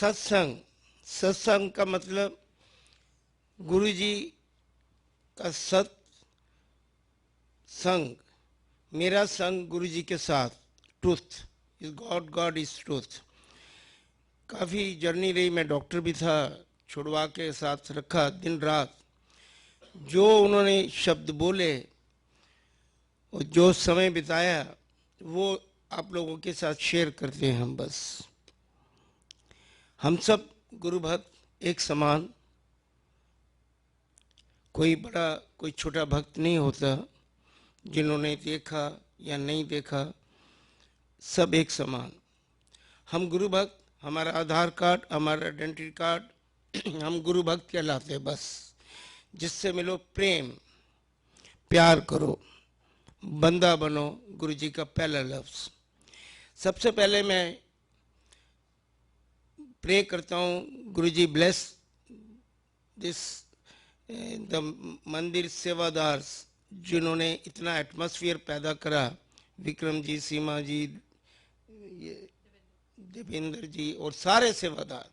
सत्संग। सत्संग का मतलब गुरु जी का संग, मेरा संग गुरु जी के साथ। Truth is God, God is truth. काफ़ी जर्नी रही, मैं डॉक्टर भी था, छुड़वा के साथ रखा दिन रात। जो उन्होंने शब्द बोले और जो समय बिताया वो आप लोगों के साथ शेयर करते हैं हम। बस हम सब गुरु भक्त एक समान, कोई बड़ा कोई छोटा भक्त नहीं होता। जिन्होंने देखा या नहीं देखा, सब एक समान। हम गुरु भक्त, हमारा आधार कार्ड, हमारा आइडेंटिटी कार्ड हम गुरु भक्त कहलाते हैं। बस जिससे मिलो प्रेम, प्यार करो, बंदा बनो, गुरु जी का पहला लफ्ज। सबसे पहले मैं प्रे करता हूँ, गुरु जी ब्लेस दिस द मंदिर सेवादार, जिन्होंने इतना एटमॉस्फेयर पैदा करा। विक्रम जी, सीमा जी, देवेंद्र जी और सारे सेवादार।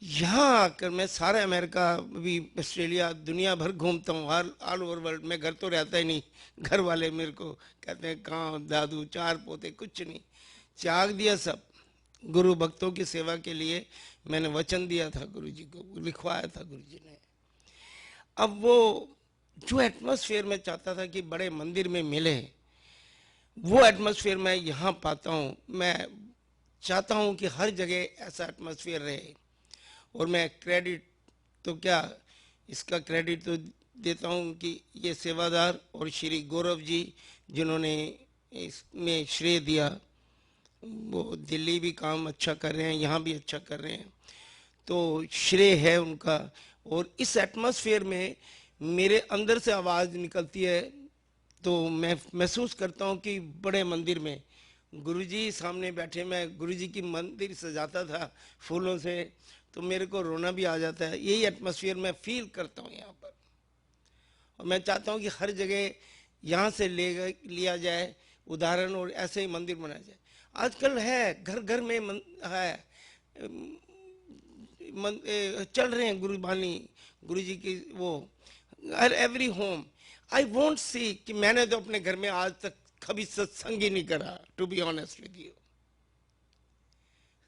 यहाँ आकर मैं सारे अमेरिका भी, ऑस्ट्रेलिया, दुनिया भर घूमता हूँ, ऑल ओवर वर्ल्ड। मैं घर तो रहता ही नहीं, घर वाले मेरे को कहते हैं कहाँ दादू, चार पोते, कुछ नहीं, त्याग दिया सब गुरु भक्तों की सेवा के लिए। मैंने वचन दिया था गुरु जी को, लिखवाया था गुरु जी ने। अब वो जो एटमॉस्फेयर मैं चाहता था कि बड़े मंदिर में मिले, वो एटमॉस्फेयर मैं यहाँ पाता हूँ। मैं चाहता हूँ कि हर जगह ऐसा एटमॉस्फेयर रहे। और मैं क्रेडिट तो क्या, इसका क्रेडिट तो देता हूँ कि ये सेवादार और श्री गौरव जी, जिन्होंने इसमें श्रेय दिया। वो दिल्ली भी काम अच्छा कर रहे हैं, यहाँ भी अच्छा कर रहे हैं, तो श्रेय है उनका। और इस एटमॉस्फेयर में मेरे अंदर से आवाज़ निकलती है, तो मैं महसूस करता हूँ कि बड़े मंदिर में गुरुजी सामने बैठे, मैं गुरुजी की मंदिर सजाता था फूलों से, तो मेरे को रोना भी आ जाता है। यही एटमॉस्फेयर मैं फील करता हूँ यहाँ पर। और मैं चाहता हूँ कि हर जगह यहाँ से लिया जाए उदाहरण, और ऐसे ही मंदिर बनाया जाए। आजकल है, घर घर में है, चल रहे हैं गुरुबानी, गुरु जी की वो, हर every home. I won't see कि मैंने तो अपने घर में आज तक कभी सत्संग ही नहीं करा, to be honest with you.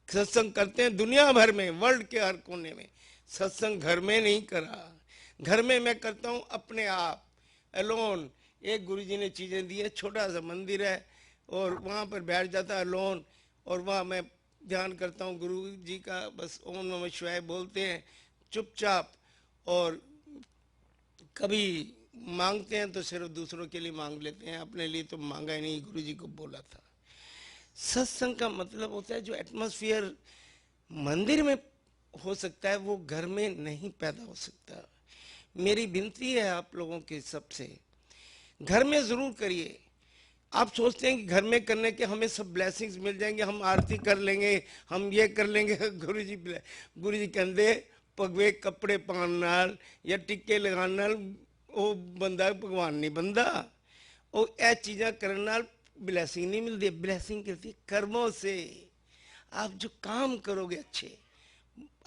सत्संग करते हैं दुनिया भर में, वर्ल्ड के हर कोने में, सत्संग घर में नहीं करा। घर में मैं करता हूँ अपने आप, अलोन। एक गुरु जी ने चीज़ें दी है, छोटा सा मंदिर है, और वहाँ पर बैठ जाता है अलोन, और वहाँ मैं ध्यान करता हूँ गुरु जी का, बस ओम नमः शिवाय बोलते हैं चुपचाप। और कभी मांगते हैं तो सिर्फ दूसरों के लिए मांग लेते हैं, अपने लिए तो मांगा ही नहीं, गुरु जी को बोला था। सत्संग का मतलब होता है जो एटमॉस्फेयर मंदिर में हो सकता है, वो घर में नहीं पैदा हो सकता। मेरी विनती है आप लोगों के सबसे, घर में जरूर करिए। आप सोचते हैं कि घर में करने के हमें सब ब्लेसिंग्स मिल जाएंगे, हम आरती कर लेंगे, हम ये कर लेंगे। गुरु जी कहते पगवे कपड़े पान नाल या टिक्के लगान नाल वो बंदा भगवान नहीं बनता। और यह चीज़ा करने नाल ब्लैसिंग नहीं मिलती। ब्लैसिंग करती कर्मों से। आप जो काम करोगे अच्छे,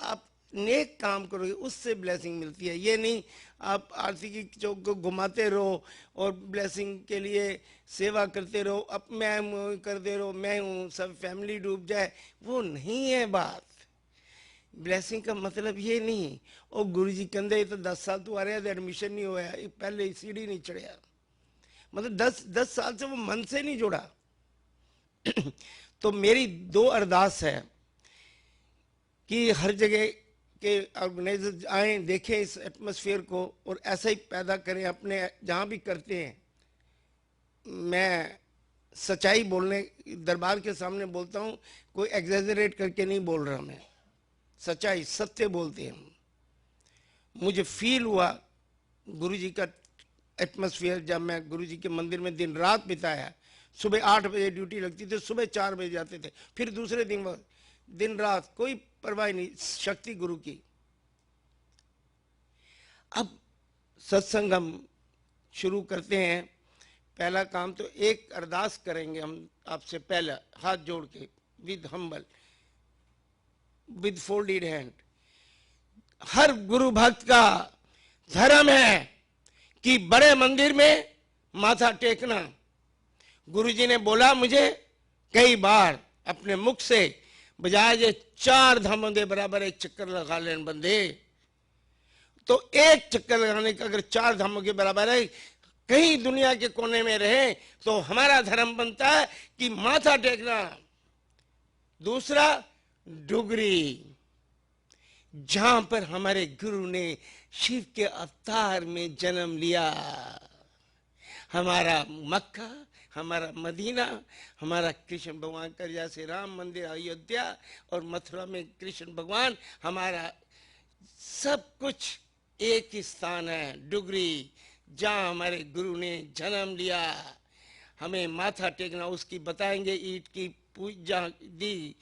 आप नेक काम करोगे, उससे ब्लेसिंग मिलती है। ये नहीं आप आरती की चौक को घुमाते रहो और ब्लेसिंग के लिए सेवा करते रहो, अब मैं करते रहो, मैं हूँ, सब फैमिली डूब जाए, वो नहीं है बात। ब्लेसिंग का मतलब ये नहीं। और गुरु जी कहते तो 10 साल तू आ रहा है, एडमिशन नहीं होया, पहले सीढ़ी नहीं चढ़िया, मतलब 10 साल से वो मन से नहीं जुड़ा। तो मेरी 2 अरदास है कि हर जगह के ऑर्गेनाइजर्स आए, देखें इस एटमॉस्फेयर को और ऐसा ही पैदा करें अपने जहाँ भी करते हैं। मैं सच्चाई बोलने दरबार के सामने बोलता हूँ, कोई एग्जेजरेट करके नहीं बोल रहा, मैं सच्चाई सत्य बोलते हैं हम। मुझे फील हुआ गुरु जी का एटमॉस्फेयर जब मैं गुरु जी के मंदिर में दिन रात बिताया। सुबह 8 बजे ड्यूटी लगती थी, सुबह 4 बजे जाते थे, फिर दूसरे दिन रात, कोई परवाह नहीं, शक्ति गुरु की। अब सत्संग हम शुरू करते हैं। पहला काम तो एक अरदास करेंगे हम आपसे, पहला हाथ जोड़ के with humble. With folded hand. हर गुरु भक्त का धर्म है कि बड़े मंदिर में माथा टेकना। गुरुजी ने बोला मुझे कई बार अपने मुख से, बजाय ये 4 धामों के बराबर एक चक्कर लगा लेन बंदे, तो एक चक्कर लगाने का अगर 4 धामों के बराबर है, कहीं दुनिया के कोने में रहे तो हमारा धर्म बनता है कि माथा टेकना। दूसरा, डुगरी, जहां पर हमारे गुरु ने शिव के अवतार में जन्म लिया। हमारा मक्का, हमारा मदीना, हमारा कृष्ण भगवान का जैसे राम मंदिर अयोध्या और मथुरा में कृष्ण भगवान, हमारा सब कुछ एक ही स्थान है, डुगरी, जहां हमारे गुरु ने जन्म लिया। हमें माथा टेकना, उसकी बताएंगे ईंट की पूजा दी,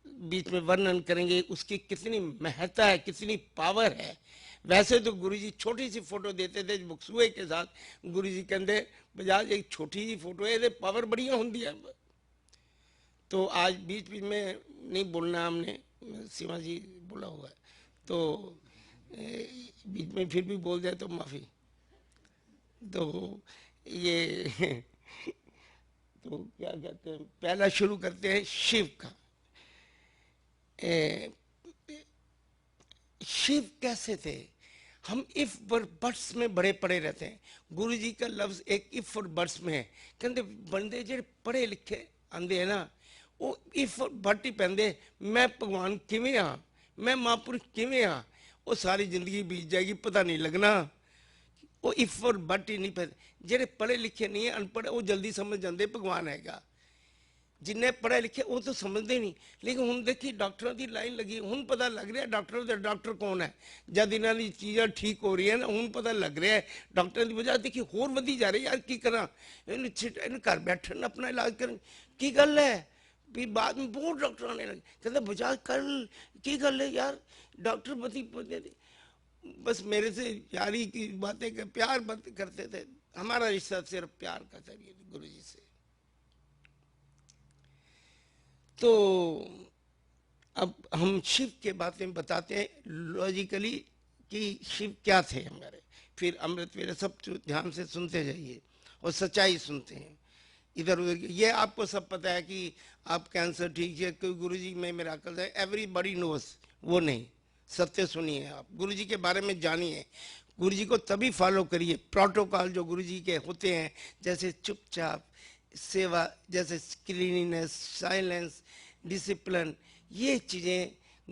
बीच में वर्णन करेंगे उसकी कितनी महत्ता है, कितनी पावर है। वैसे तो गुरुजी छोटी सी फोटो देते थे बक्सुए के साथ। गुरुजी कहते बजाज एक छोटी सी फोटो है, पावर बढ़िया होती है। तो आज बीच बीच में नहीं बोलना, हमने सीमा जी बोला हुआ है, तो बीच में फिर भी बोल जाए तो माफी। तो ये तो क्या कहते हैं, पहला शुरू करते हैं शिव का। शिव कैसे थे? हम इफ बर्ड्स में बड़े पड़े रहते हैं। गुरुजी का लफ्ज एक इफ और बर्ड्स में है। कहते बंदे जो पढ़े लिखे आंदे है ना, वो इफ और बट ही पहनते, मैं भगवान किवें हाँ, मैं महापुरुष किवें हाँ, वो सारी जिंदगी बीत जाएगी, पता नहीं लगना। वो इफ और बट ही नहीं पहनते। जेडे पढ़े लिखे नहीं है, अनपढ़, वो जल्दी समझ जाते भगवान हैगा। जिन्हें पढ़े लिखे वो तो समझते नहीं। लेकिन हुण देखी डॉक्टरों की लाइन लगी, हुण पता लग रहा है डॉक्टर कौन है। जब इन्हों की चीज़ां ठीक हो रही है ना, हुण पता लग रहा है डॉक्टर की वजह देखी होर वधी जा रही है। यार की करा, इन घर बैठन अपना इलाज कर, की गल है भी। बाद में बहुत डॉक्टर आने लगे, कहते बजाज कर की गल है यार, डॉक्टर बस मेरे से यारी की बातें कर, प्यार बातें करते थे। हमारा रिश्ता सिर्फ प्यार का था गुरु जी से। तो अब हम शिव के बातें बताते हैं लॉजिकली कि शिव क्या थे हमारे। फिर अमृत वेला सब ध्यान से सुनते जाइए और सच्चाई सुनते हैं। इधर उधर ये आपको सब पता है कि आप कैंसर ठीक है, कोई गुरुजी में मिराकल है, एवरीबॉडी नोज, वो नहीं। सत्य सुनिए, आप गुरुजी के बारे में जानिए। गुरुजी को तभी फॉलो करिए। प्रोटोकॉल जो गुरुजी के होते हैं, जैसे चुपचाप सेवा, जैसे क्लीनिनेस, साइलेंस, डिसिप्लिन, ये चीज़ें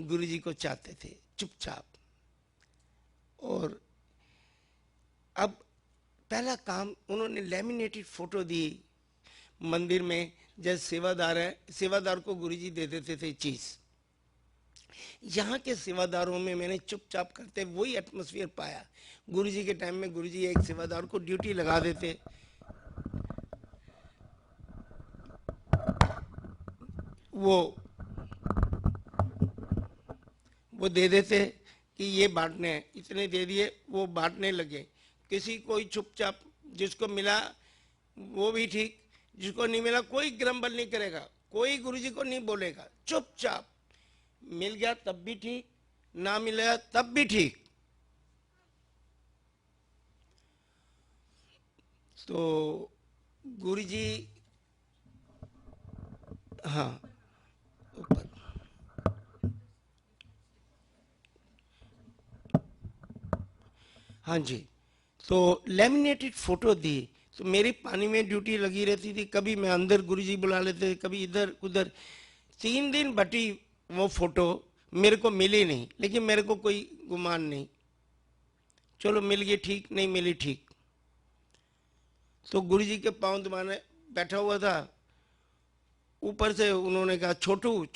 गुरुजी को चाहते थे, चुपचाप। और अब पहला काम उन्होंने लेमिनेटेड फोटो दी मंदिर में। जैसे सेवादार है, सेवादार को गुरुजी दे देते थे चीज़। यहाँ के सेवादारों में मैंने चुपचाप करते वही एटमॉस्फेयर पाया। गुरुजी के टाइम में गुरुजी एक सेवादार को ड्यूटी लगा देते, वो दे देते कि ये बांटने हैं, इतने दे दिए, वो बांटने लगे। किसी कोई चुपचाप, जिसको मिला वो भी ठीक, जिसको नहीं मिला कोई ग्रम्बल नहीं करेगा, कोई गुरुजी को नहीं बोलेगा, चुपचाप। मिल गया तब भी ठीक, ना मिला तब भी ठीक। तो गुरुजी, हाँ ऊपर, हाँ जी। तो लेमिनेटेड फोटो दी, तो मेरी पानी में ड्यूटी लगी रहती थी। कभी मैं अंदर गुरुजी बुला लेते, कभी इधर उधर। 3 दिन बटी वो फोटो, मेरे को मिली नहीं, लेकिन मेरे को कोई गुमान नहीं। चलो मिल गई ठीक, नहीं मिली ठीक। तो गुरुजी के पांव दबाने बैठा हुआ था। ऊपर से उन्होंने कहा, छोटू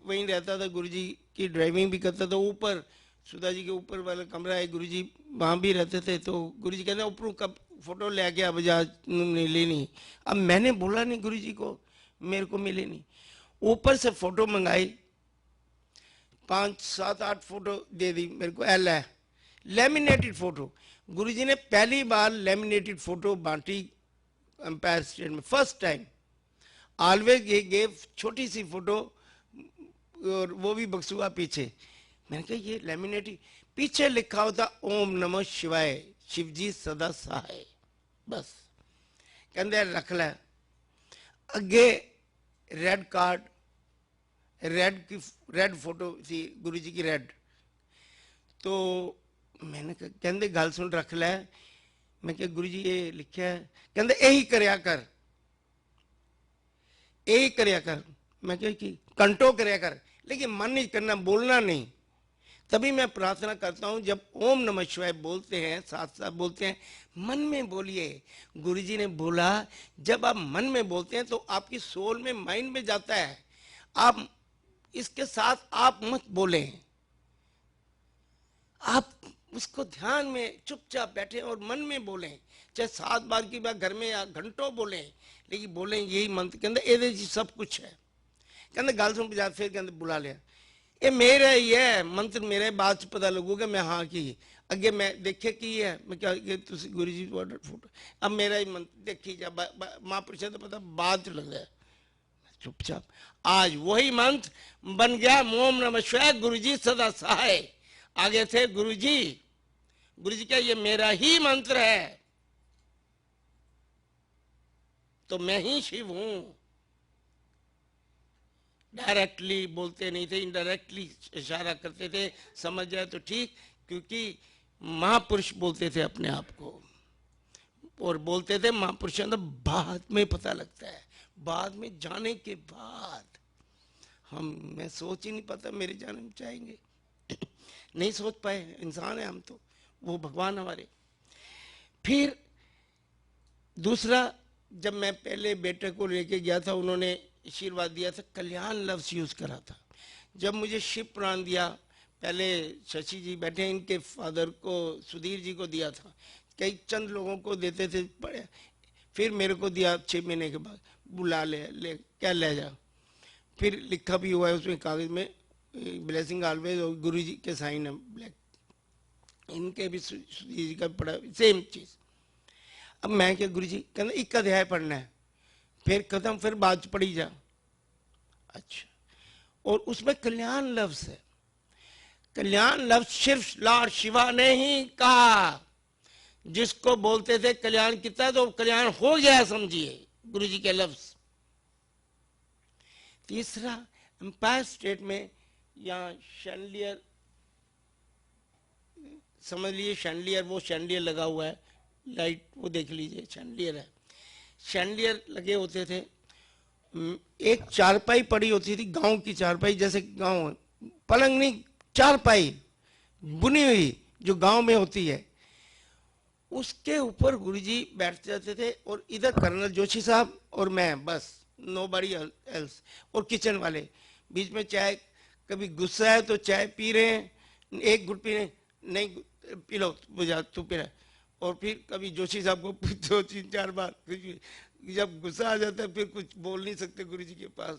वहीं रहता था, गुरुजी की ड्राइविंग भी करता था। ऊपर सुधा जी के ऊपर वाला कमरा है, गुरुजी वहाँ भी रहते थे। तो गुरुजी कहते ऊपर कब फोटो ले गया, बजाज मिली नहीं। अब मैंने बोला नहीं गुरुजी को, मेरे को मिली नहीं। ऊपर से फोटो मंगाई, 5, 7, 8 फोटो दे दी मेरे को। एल है लेमिनेटेड फोटो। गुरुजी ने पहली बार लेमिनेटेड फोटो बांटी एम्पायर स्टेट में, फर्स्ट टाइम। ऑलवेज ये गेव छोटी सी फोटो और वो भी बक्सुआ पीछे। मैंने कहा ये लेमिनेट, पीछे लिखा होता ओम नमः शिवाय, शिवजी सदा सहाय, बस। कहते रख लै। अगे रेड कार्ड, रेड फोटो थी गुरु जी की, रेड। तो मैंने कहा, कहते गल सुन रख लै। मैं क्या गुरु जी ये लिखा है? कहते यही करया कर, यही करया कर। मैं क्या कि कंटो करया कर, लेकिन मन नहीं करना, बोलना नहीं। तभी मैं प्रार्थना करता हूं, जब ओम नमः शिवाय बोलते हैं, साथ साथ बोलते हैं, मन में बोलिए। गुरुजी ने बोला जब आप मन में बोलते हैं तो आपकी सोल में, माइंड में जाता है। आप इसके साथ आप मत बोलें, आप उसको ध्यान में चुपचाप बैठे और मन में बोलें। चाहे 7 बार की बात घर में या घंटों बोलें, लेकिन बोलें यही मंत्र। कहते ये सब कुछ है। कहते गल सुन बजा, फिर कहते बुला लिया, ये मेरा ही है मंत्र, मेरे बाद च पता लगूगा मैं हाँ की अगे मैं देखे की है। मैं क्या गुरु जी फोटो, अब मेरा ही मंत्र देखी जा, महापुरुष तो पता बाद च लग है। चुपचाप आज वही मंत्र बन गया ओम नमः शिवाय, गुरु जी सदा सहाय। आगे थे गुरु जी क्या ये मेरा ही मंत्र है, तो मैं ही शिव हूं। डायरेक्टली बोलते नहीं थे, इनडायरेक्टली इशारा करते थे, समझ जाए तो ठीक, क्योंकि महापुरुष बोलते थे अपने आप को। और बोलते थे महापुरुषों तो बाद में पता लगता है, बाद में जाने के बाद। मैं सोच ही नहीं पाता मेरे जाने में चाहेंगे नहीं सोच पाए, इंसान है हम तो, वो भगवान हमारे। फिर दूसरा, जब मैं पहले बेटे को लेके गया था, उन्होंने आशीर्वाद दिया था, कल्याण लफ्ज यूज करा था। जब मुझे शिव पुराण दिया, पहले शशि जी बैठे, इनके फादर को, सुधीर जी को दिया था, कई चंद लोगों को देते थे, पढ़े। फिर मेरे को दिया 6 महीने के बाद, बुला ले क्या ले जा। फिर लिखा भी हुआ है उसमें कागज में, ब्लेसिंग ऑलवेज, और गुरु जी के साइन है ब्लैक, इनके भी सुधीर जी का पढ़ा, सेम चीज। अब मैं क्या गुरु जी कहते एक अध्याय पढ़ना है, फिर खत्म, फिर बाद च पढ़ी जा। अच्छा, और उसमें कल्याण लफ्ज है। कल्याण लफ्ज सिर्फ लॉर्ड शिवा ने ही कहा, जिसको बोलते थे कल्याण कितना, तो कल्याण हो गया समझिए, गुरु जी के लफ्ज। तीसरा, एम्पायर स्टेट में यहाँ शैंडलियर, समझ लीजिए शैंडलियर, वो शैंडलियर लगा हुआ है, लाइट वो देख लीजिए, शैंडलियर है। शैंडलियर लगे होते थे, एक चारपाई पड़ी होती थी, गांव की चारपाई, जैसे गांव, पलंग नहीं, चारपाई बुनी हुई जो गांव में होती है, उसके ऊपर गुरुजी बैठ जाते थे। और इधर कर्नल जोशी साहब और मैं, बस नोबडी एल्स, और किचन वाले। बीच में चाय, कभी गुस्सा है तो चाय पी रहे हैं, एक घुट पी रहे, नहीं पी लो बुझा तू पी रहा। और फिर कभी जोशी साहब को 2-3-4 बार, जब गुस्सा आ जाता है फिर कुछ बोल नहीं सकते गुरु जी के पास,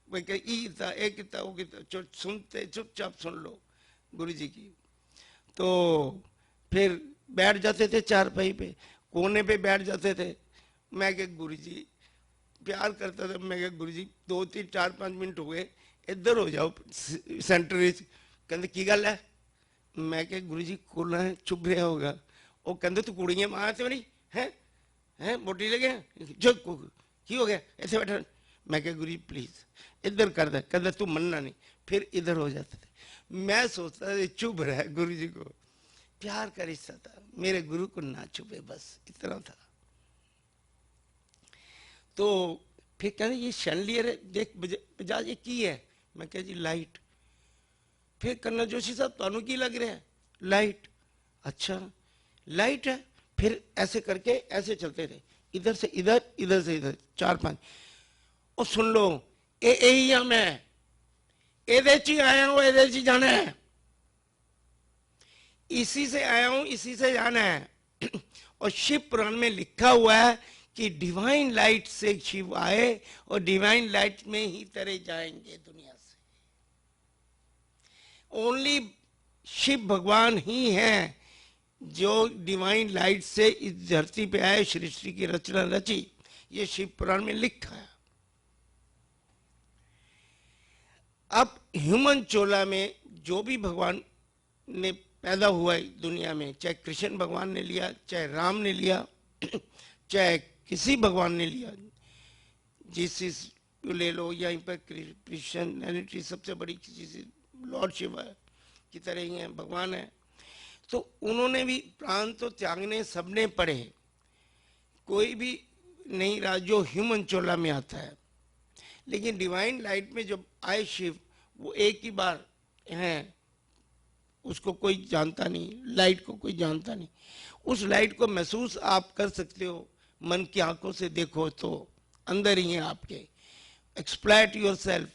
वही कहीं था, एक था, वो किता, सुनते चुपचाप सुन लो गुरु जी की। तो फिर बैठ जाते थे चारपाई पे, कोने पे बैठ जाते थे। मैं क्या गुरु जी प्यार करता था, मैं क्या गुरु जी 2-3-4-5 मिनट हो गए, इधर हो जाओ सेंटर। कहते की गल है? मैं क्या गुरु जी कोना है, चुप रहा होगा। वो कहते तू कुड़ियां मां ते मेरी है मोटी लगे, जो की हो गया ऐसे बैठा। मैं क्या गुरु जी प्लीज इधर कर दे। कहते तू मनना नहीं, फिर इधर हो जाते थे। मैं सोचता था चुप रहा गुरु जी को, प्यार का रिश्ता था, मेरे गुरु को ना छुपे, बस इतना था। तो फिर कहते ये शैंडलियर है, देख बजा ये की है। मैं कह जी लाइट। फिर कर्नल जोशी साहब तानू की लग रहा है? लाइट। अच्छा लाइट है। फिर ऐसे करके ऐसे चलते थे, इधर से इधर, इधर से इधर, 4-5। और सुन लो, यही हम है, एदे च आया हूं, एदे च जाना है, इसी से आया हूं, इसी से जाना है। और शिव पुराण में लिखा हुआ है कि डिवाइन लाइट से शिव आए और डिवाइन लाइट में ही तरे जाएंगे दुनिया से। ओनली शिव भगवान ही हैं जो डिवाइन लाइट से इस धरती पे आए, सृष्टि की रचना रची। ये शिव पुराण में लिखा है। अब ह्यूमन चोला में जो भी भगवान ने पैदा हुआ है दुनिया में, चाहे कृष्ण भगवान ने लिया, चाहे राम ने लिया, चाहे किसी भगवान ने लिया, जीसस ले लो, यहीं पर क्रिश्चियनिटी सबसे बड़ी चीज लॉर्ड शिवा की तरह ही है, भगवान है। तो उन्होंने भी प्राण तो त्यागने सबने पड़े, कोई भी नहीं रहा जो ह्यूमन चोला में आता है। लेकिन डिवाइन लाइट में जब आए शिव, वो एक ही बार हैं, उसको कोई जानता नहीं, लाइट को कोई जानता नहीं। उस लाइट को महसूस आप कर सकते हो, मन की आंखों से देखो तो अंदर ही है आपके। एक्सप्लॉइट योरसेल्फ,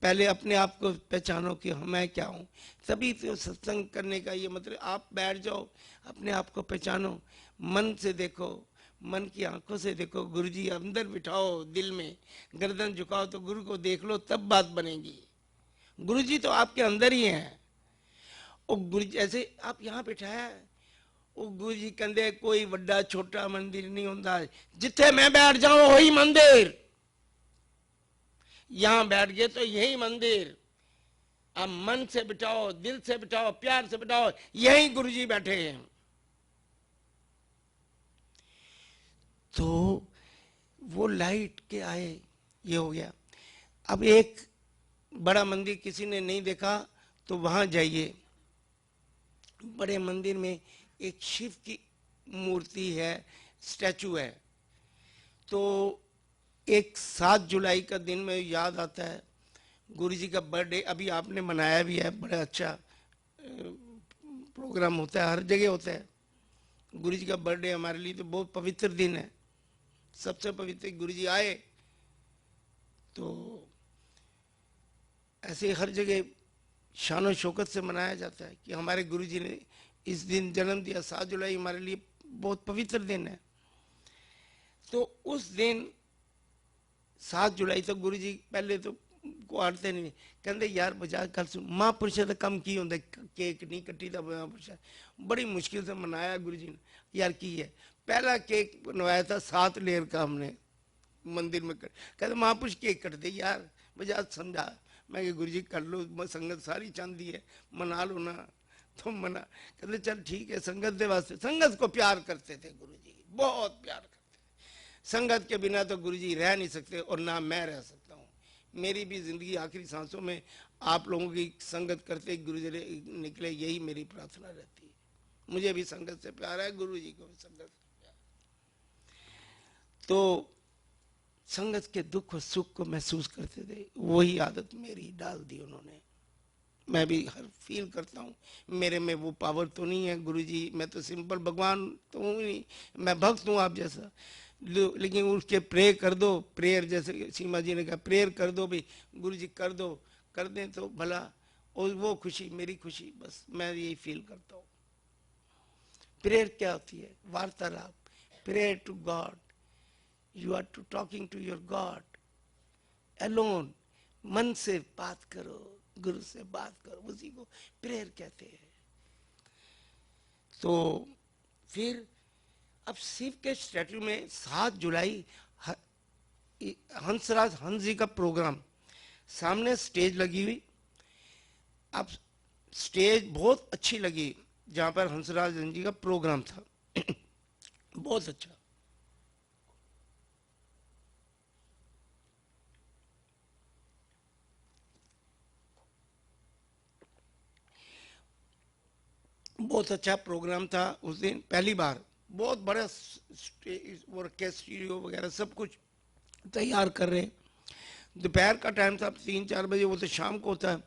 पहले अपने आप को पहचानो कि मैं क्या हूँ। तभी तो सत्संग करने का ये मतलब, आप बैठ जाओ, अपने आप को पहचानो, मन से देखो, मन की आंखों से देखो। गुरु जी अंदर बिठाओ, दिल में गर्दन झुकाओ तो गुरु को देख लो, तब बात बनेगी। गुरु जी तो आपके अंदर ही हैं। और गुरु जैसे आप यहाँ बिठाया, वो गुरु जी कहते कोई बड़ा छोटा मंदिर नहीं होता, जिथे मैं बैठ जाऊं वही मंदिर। यहां बैठ गए तो यही मंदिर। आप मन से बिठाओ, दिल से बिठाओ, प्यार से बिठाओ, यही गुरु जी बैठे हैं। तो वो लाइट के आए, ये हो गया। अब एक बड़ा मंदिर किसी ने नहीं देखा तो वहां जाइए, बड़े मंदिर में एक शिव की मूर्ति है, स्टैचू है। तो एक 7 जुलाई का दिन में याद आता है, गुरु जी का बर्थडे अभी आपने मनाया भी है, बड़ा अच्छा प्रोग्राम होता है, हर जगह होता है। गुरु जी का बर्थडे हमारे लिए तो बहुत पवित्र दिन है, सबसे पवित्र। गुरु जी आए तो ऐसे हर जगह शान शौकत से मनाया जाता है कि हमारे गुरु जी ने इस दिन जन्म दिया। 7 जुलाई हमारे लिए बहुत पवित्र दिन है। तो उस दिन 7 जुलाई तक गुरु जी पहले तो कुआरते नहीं, कहते यार बजा गल सुन, महापुरुष का कम की होंगे, केक नहीं कट्टी का महापुरुष। बड़ी मुश्किल से मनाया गुरु जी ने, यार की है। पहला केक बनवाया था 7 लेयर का हमने मंदिर में, कहते महापुरुष केक कट दे यार, बजा समझा। मैं गुरु जी कर लो, संगत सारी चाहती है, मना लो ना। तो मना, कहते चल ठीक है, संगत के वास्ते। संगत को प्यार करते थे गुरु जी, बहुत प्यार करते। संगत के बिना तो गुरु जी रह नहीं सकते, और ना मैं रह सकता हूँ। मेरी भी जिंदगी आखिरी सांसों में आप लोगों की संगत करते गुरु जी निकले, यही मेरी प्रार्थना रहती है। मुझे भी संगत से प्यार है, गुरु जी को भी संगत से प्यार। तो संगत के दुख और सुख को महसूस करते थे, वही आदत मेरी डाल दी उन्होंने। मैं भी हर फील करता हूँ, मेरे में वो पावर तो नहीं है गुरु जी, मैं तो सिंपल भगवान तो हूँ नहीं, मैं भक्त हूँ आप जैसा। लेकिन उसके प्रे कर दो, प्रेयर जैसे सीमा जी ने कहा, प्रेयर कर दो भाई, गुरु जी कर दो, कर दें तो भला। और वो खुशी मेरी खुशी, बस मैं यही फील करता हूँ। प्रेयर क्या होती है? वार्तालाप, prayer to God. You are to talking to your God alone. मन से बात करो, गुरु से बात करो, उसी को प्रेयर कहते हैं। तो फिर अब शिव के स्टैचू में 7 जुलाई हंसराज हंस जी का प्रोग्राम, सामने स्टेज लगी हुई। अब स्टेज बहुत अच्छी लगी जहां पर हंसराज हंस जी का प्रोग्राम था। बहुत अच्छा। बहुत अच्छा प्रोग्राम था उस दिन, पहली बार। बहुत बड़ा स्टूडियो वगैरह सब कुछ तैयार कर रहे हैं। दोपहर का टाइम था, 3-4 बजे, वो तो शाम को होता है।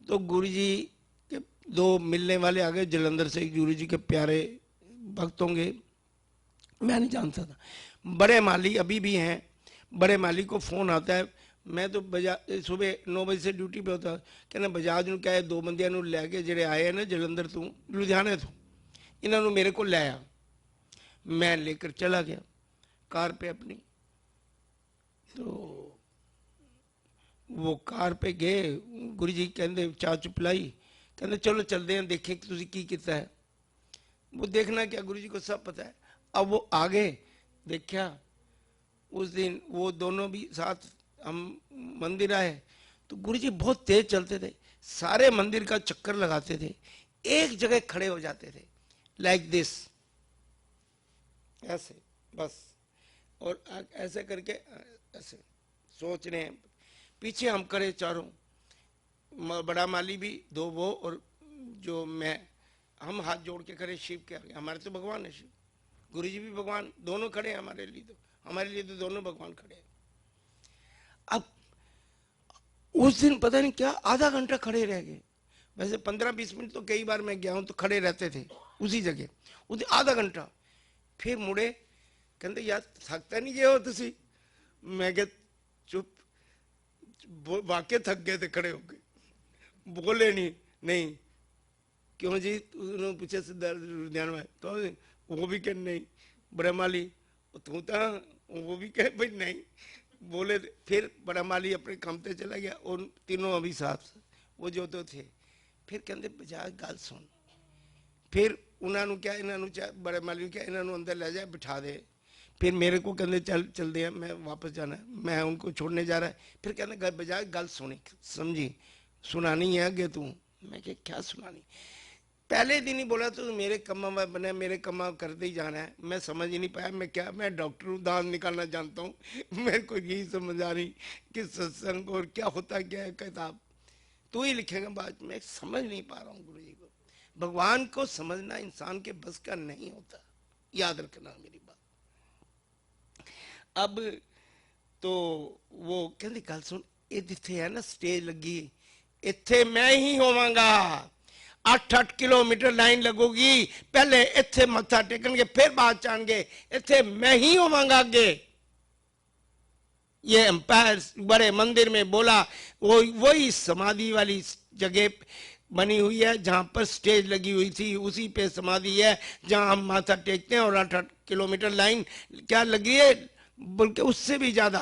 तो गुरु जी के 2 मिलने वाले आ गए जलंधर से, गुरु जी के प्यारे भक्त होंगे, मैं नहीं जानता था। बड़े माली अभी भी हैं, बड़े माली को फोन आता है, मैं तो बजाज सुबह 9 बजे से ड्यूटी पे होता, कहना बजाज ਨੂੰ ਕਹੇ 2 ਬੰਦਿਆਂ ਨੂੰ ਲੈ ਕੇ ਜਿਹੜੇ आए हैं ना जलंधर तो लुधियाने तो, इन्होंने मेरे को लाया। मैं लेकर चला गया कार पे अपनी। तो वो कार पे गए, गुरु जी कहते चाह चु पिलाई, कहते चलो चलते हैं देखें कि तुसी की किता है। वो देखना क्या, गुरु जी को सब पता है। अब वो आगे देखा, उस दिन वो दोनों भी साथ हम मंदिर आए तो गुरुजी बहुत तेज चलते थे, सारे मंदिर का चक्कर लगाते थे, एक जगह खड़े हो जाते थे, लाइक दिस, ऐसे बस, और ऐसे करके ऐसे सोच रहे हैं, पीछे हम खड़े चारों, बड़ा माली भी, दो वो और जो मैं, हम हाथ जोड़ के खड़े शिव के आगे, हमारे तो भगवान है शिव, गुरुजी भी भगवान, दोनों खड़े हैं हमारे लिए तो दोनों भगवान खड़े हैं। अब उस दिन पता नहीं क्या आधा घंटा खड़े रह गए, वैसे 15-20 मिनट तो कई बार मैं गया हूं तो खड़े रहते थे उसी जगह, उस आधा घंटा, फिर मुड़े, कहते यार थकता नहीं गए हो तुसी, मैं कह चुप, वाकई थक गए थे खड़े होके, बोले नहीं क्यों जी, उन्होंने पूछा लुधियाना में, तो वो भी कह नहीं, बड़ा माली तू था, वो भी कहे भाई नहीं, बोले फिर बड़ा माली अपने कमते चला गया, और तीनों अभी साहब वो जो तो थे, फिर कहते बजा गल सुन, फिर उन्होंने क्या, इन्होंने बड़े माली क्या, इन्होंने अंदर ले जाए बिठा दे, फिर मेरे को कहते चल दे, मैं वापस जाना है, मैं उनको छोड़ने जा रहा है, फिर कहते बजाय गल सुनी समझी, सुनानी है आगे तू, मैं क्या सुनानी, पहले दिन ही बोला तो मेरे कमा बने, मेरे कमा करते ही जाना है, मैं समझ ही नहीं पाया, मैं डॉक्टर हूँ, दांत निकालना जानता हूँ, मेरे को यही समझ आ रही कि सत्संग और क्या होता क्या है, किताब तू ही लिखेगा बाद में, समझ नहीं पा रहा हूँ गुरु जी को, भगवान को समझना इंसान के बस का नहीं होता, याद रखना मेरी बात। अब तो वो कहते गल सुन, इत्थे है ना स्टेज लगी, इत्थे मैं ही होवांगा, 8-8 किलोमीटर लाइन लगोगी, पहले इत्थे मत्था टेकणगे, फिर बात चाहणगे, इत्थे मैं ही होवांगा आगे, ये एम्पायर बड़े मंदिर में बोला, वो वही समाधि वाली जगह बनी हुई है जहां पर स्टेज लगी हुई थी, उसी पे समाधि है जहां हम माथा टेकते हैं, और 8-8 किलोमीटर लाइन क्या लगी है, बल्कि उससे भी ज्यादा।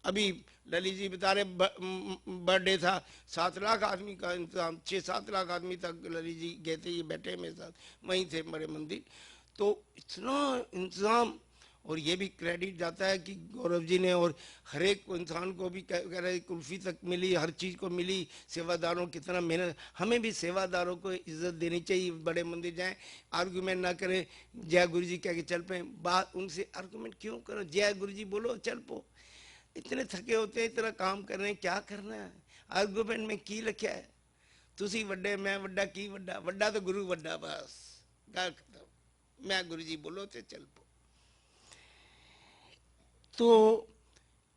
अभी ललित जी बता रहे बर्थडे था, 7 लाख आदमी का इंतजाम, 6-7 लाख आदमी तक ललित जी गए थे, ये बैठे मेरे साथ वहीं थे बड़े मंदिर, तो इतना इंतजाम, और ये भी क्रेडिट जाता है कि गौरव जी ने, और हर एक इंसान को भी कह रहे कुल्फी तक मिली, हर चीज़ को मिली, सेवादारों कितना मेहनत, हमें भी सेवादारों को इज्जत देनी चाहिए, बड़े मंदिर जाएं, आर्गूमेंट ना करें, जय गुरु जी कह के चल पे, बात उनसे आर्गूमेंट क्यों करो, जय गुरु जी बोलो चल पो, इतने थके होते हैं, इतना काम कर रहे हैं, क्या करना है, आर्गूमेंट में की लिखा है, तुसी वड्डे मैं वड्डा, की वड्डा, वड्डा तो गुरु वड्डा, बस गल खत्म, मैं गुरु जी बोलो तो चल पो। तो